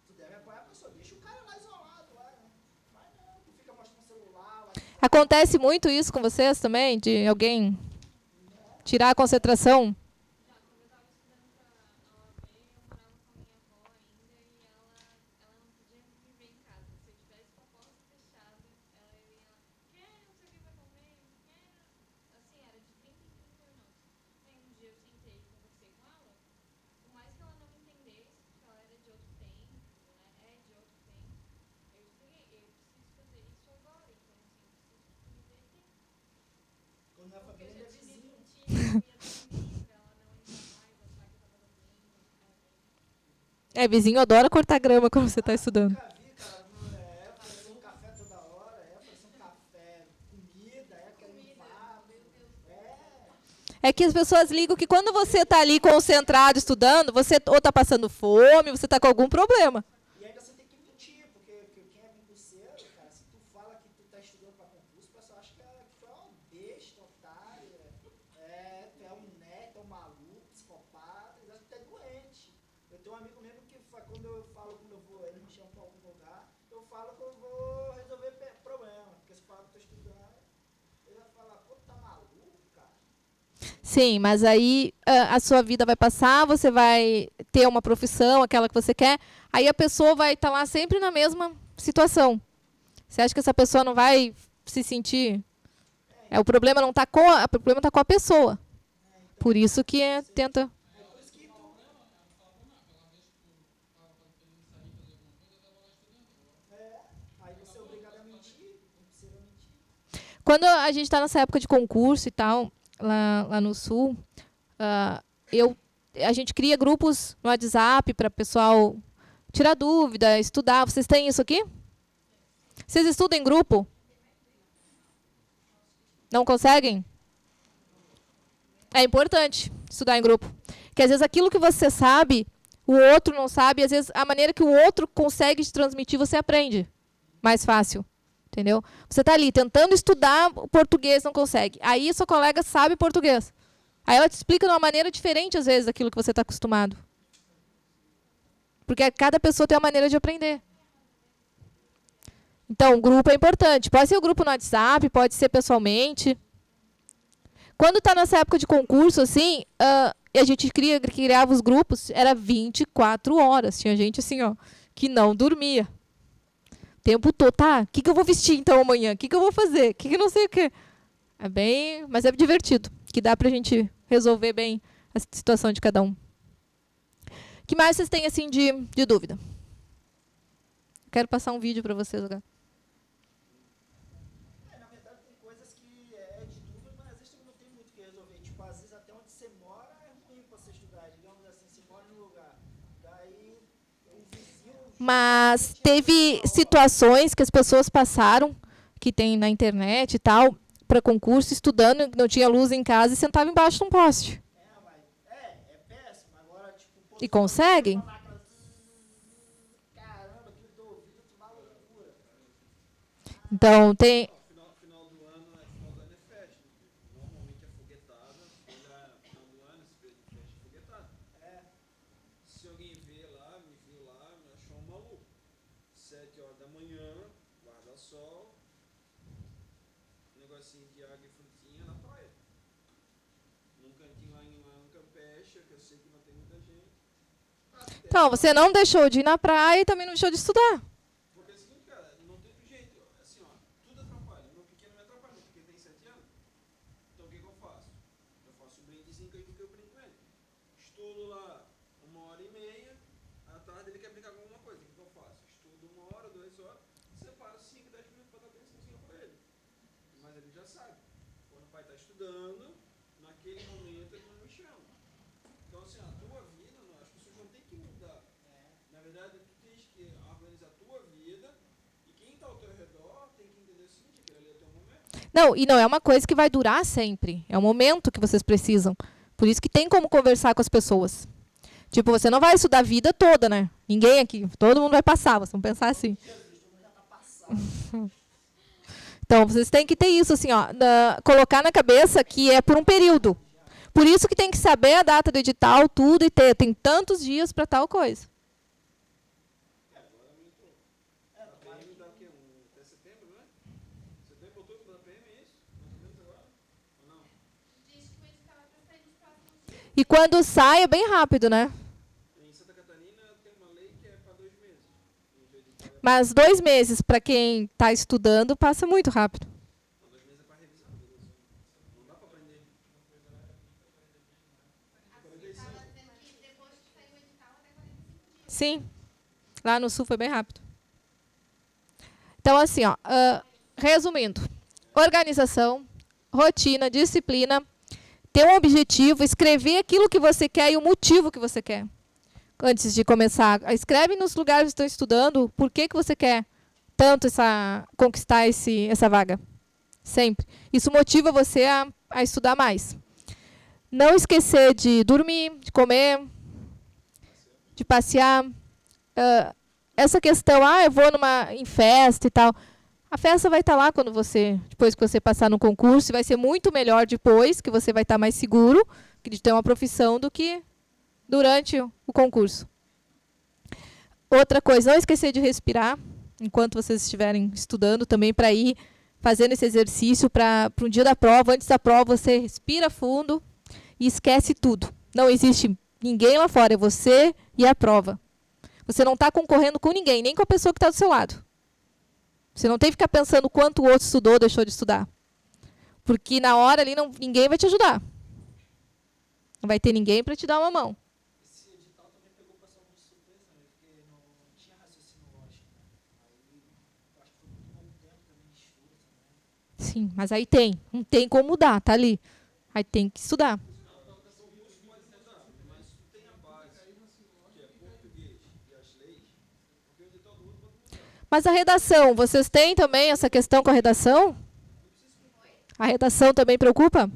tu deve apoiar a pessoa, deixa o cara lá isolado, lá, né? Vai não, tu fica mostrando o celular, lá. Acontece muito isso com vocês também? De alguém tirar a concentração? Quando a família ainda é vizinho. É, vizinho adora cortar grama quando você está estudando. Oferecendo café toda hora, oferecendo café, comida, quer limpar, É que as pessoas ligam que quando você está ali concentrado estudando, você ou está passando fome, você está com algum problema. E ainda você tem que mentir, porque quem é concurseiro, cara, se tu fala que tu tá estudando pra concurso, o pessoal acha que tu é uma besta, otário, tu é um neto, é um maluco, psicopata, tu é doente. Eu tenho um amigo mesmo que quando eu vou, ele me chama pra algum lugar, eu falo que eu vou resolver problema, porque se fala que eu tô estudando, ele vai falar, pô, tu tá maluco, cara? Sim, mas aí a sua vida vai passar, você vai ter uma profissão, aquela que você quer, aí a pessoa vai estar lá sempre na mesma situação. Você acha que essa pessoa não vai se sentir... o problema não está o problema está com a pessoa. Por isso que tenta... Aí você é obrigado a mentir, não precisa mentir. Quando a gente está nessa época de concurso e tal, lá no Sul, a gente cria grupos no WhatsApp para o pessoal tirar dúvida, estudar. Vocês têm isso aqui? Vocês estudam em grupo? Não conseguem? É importante estudar em grupo. Porque às vezes aquilo que você sabe, o outro não sabe, e às vezes a maneira que o outro consegue te transmitir, você aprende mais fácil. Entendeu? Você está ali tentando estudar português, não consegue. Aí sua colega sabe português. Aí ela te explica de uma maneira diferente, às vezes, daquilo que você está acostumado. Porque cada pessoa tem uma maneira de aprender. Então, o grupo é importante. Pode ser o grupo no WhatsApp, pode ser pessoalmente. Quando está nessa época de concurso, assim, E a gente criava os grupos, era 24 horas. Tinha gente assim, ó, que não dormia. O tempo todo, tá, o que eu vou vestir então amanhã? O que eu vou fazer? O que não sei o quê? É bem, mas é divertido, que dá pra gente resolver bem a situação de cada um. O que mais vocês têm assim de dúvida? Quero passar um vídeo para vocês agora. Na verdade, tem coisas que é de dúvida, mas às vezes também não tem muito o que resolver. Tipo, às vezes até onde você mora é ruim para você estudar. Digamos assim, você mora num lugar. Daí, o vizinho... Mas teve situações que as pessoas passaram, que tem na internet e tal, para concurso, estudando, não tinha luz em casa e sentava embaixo de um poste. É péssimo. Agora, tipo... E conseguem? Então, tem... Final do ano é festa. Normalmente é foguetada. Final do ano, esse período de festa é foguetada. Se alguém vê lá, me viu lá, me achou um maluco. 7 horas da manhã, guarda-sol, negocinho de água e frutinha na praia. Num cantinho lá em Campeche, que eu sei que não tem muita gente. Então, você não deixou de ir na praia e também não deixou de estudar. Porque é o seguinte, cara, não tem outro jeito. Assim, ó, tudo atrapalha. Meu pequeno me atrapalha, meu pequeno tem 7 anos. Então o que eu faço? Eu faço um brinquezinho que eu brinco com ele. Estudo lá 1h30, à tarde ele quer brincar com alguma coisa. O que eu faço? Estudo 1 hora, 2 horas, separo 5, 10 minutos para dar atençãozinha para ele. Mas ele já sabe. Quando o pai está estudando, naquele momento ele não me chama. Então assim, a tua vida, as pessoas não têm que mudar. Na verdade, tu tens que organizar a tua vida e quem está ao teu redor tem que entender o seguinte, que ali é o teu momento. Não, e não é uma coisa que vai durar sempre. É um momento que vocês precisam. Por isso que tem como conversar com as pessoas. Tipo, você não vai estudar a vida toda, né? Ninguém aqui, todo mundo vai passar, vocês vão pensar assim. Então, vocês têm que ter isso, assim, ó, colocar na cabeça que é por um período. Por isso que tem que saber a data do edital, tudo, e tem tantos dias para tal coisa. Até setembro, né? Setembro, outubro da PM, é isso? Mais ou menos agora? Ou não? E quando sai, é bem rápido, né? Em Santa Catarina tem uma lei que é para 2 meses. Mas 2 meses, para quem está estudando, passa muito rápido. 2 meses é para revisar. Não dá para aprender. Sim, lá no sul foi bem rápido. Então, assim, ó, resumindo, organização, rotina, disciplina, ter um objetivo, escrever aquilo que você quer e o motivo que você quer. Antes de começar, escreve nos lugares que estão estudando por que você quer tanto conquistar essa vaga. Sempre. Isso motiva você a estudar mais. Não esquecer de dormir, de comer, de passear. Essa questão, eu vou em festa e tal. A festa vai estar lá depois que você passar no concurso, e vai ser muito melhor depois, que você vai estar mais seguro de ter uma profissão do que durante o concurso. Outra coisa, não esquecer de respirar, enquanto vocês estiverem estudando, também para ir fazendo esse exercício para um dia da prova. Antes da prova, você respira fundo e esquece tudo. Não existe ninguém lá fora, é você e a prova. Você não está concorrendo com ninguém, nem com a pessoa que está do seu lado. Você não tem que ficar pensando quanto o outro estudou ou deixou de estudar. Porque na hora ali ninguém vai te ajudar. Não vai ter ninguém para te dar uma mão. Esse edital também pegou o pessoal de surpresa, né? Porque não tinha raciocínio lógico. Aí, acho que foi muito bom tempo também de estudo também. Sim, mas aí não tem como mudar, tá ali. Aí tem que estudar. Mas a redação, vocês têm também essa questão com a redação? A redação também preocupa?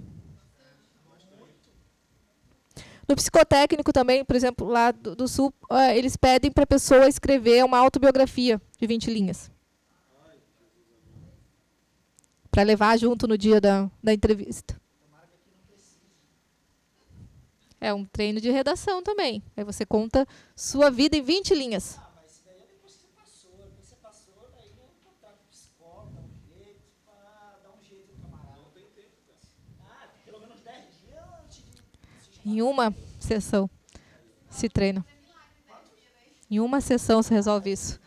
No psicotécnico também, por exemplo, lá do Sul, eles pedem para a pessoa escrever uma autobiografia de 20 linhas. Para levar junto no dia da entrevista. É um treino de redação também. Aí você conta sua vida em 20 linhas. Em uma sessão se treina. Em uma sessão se resolve isso.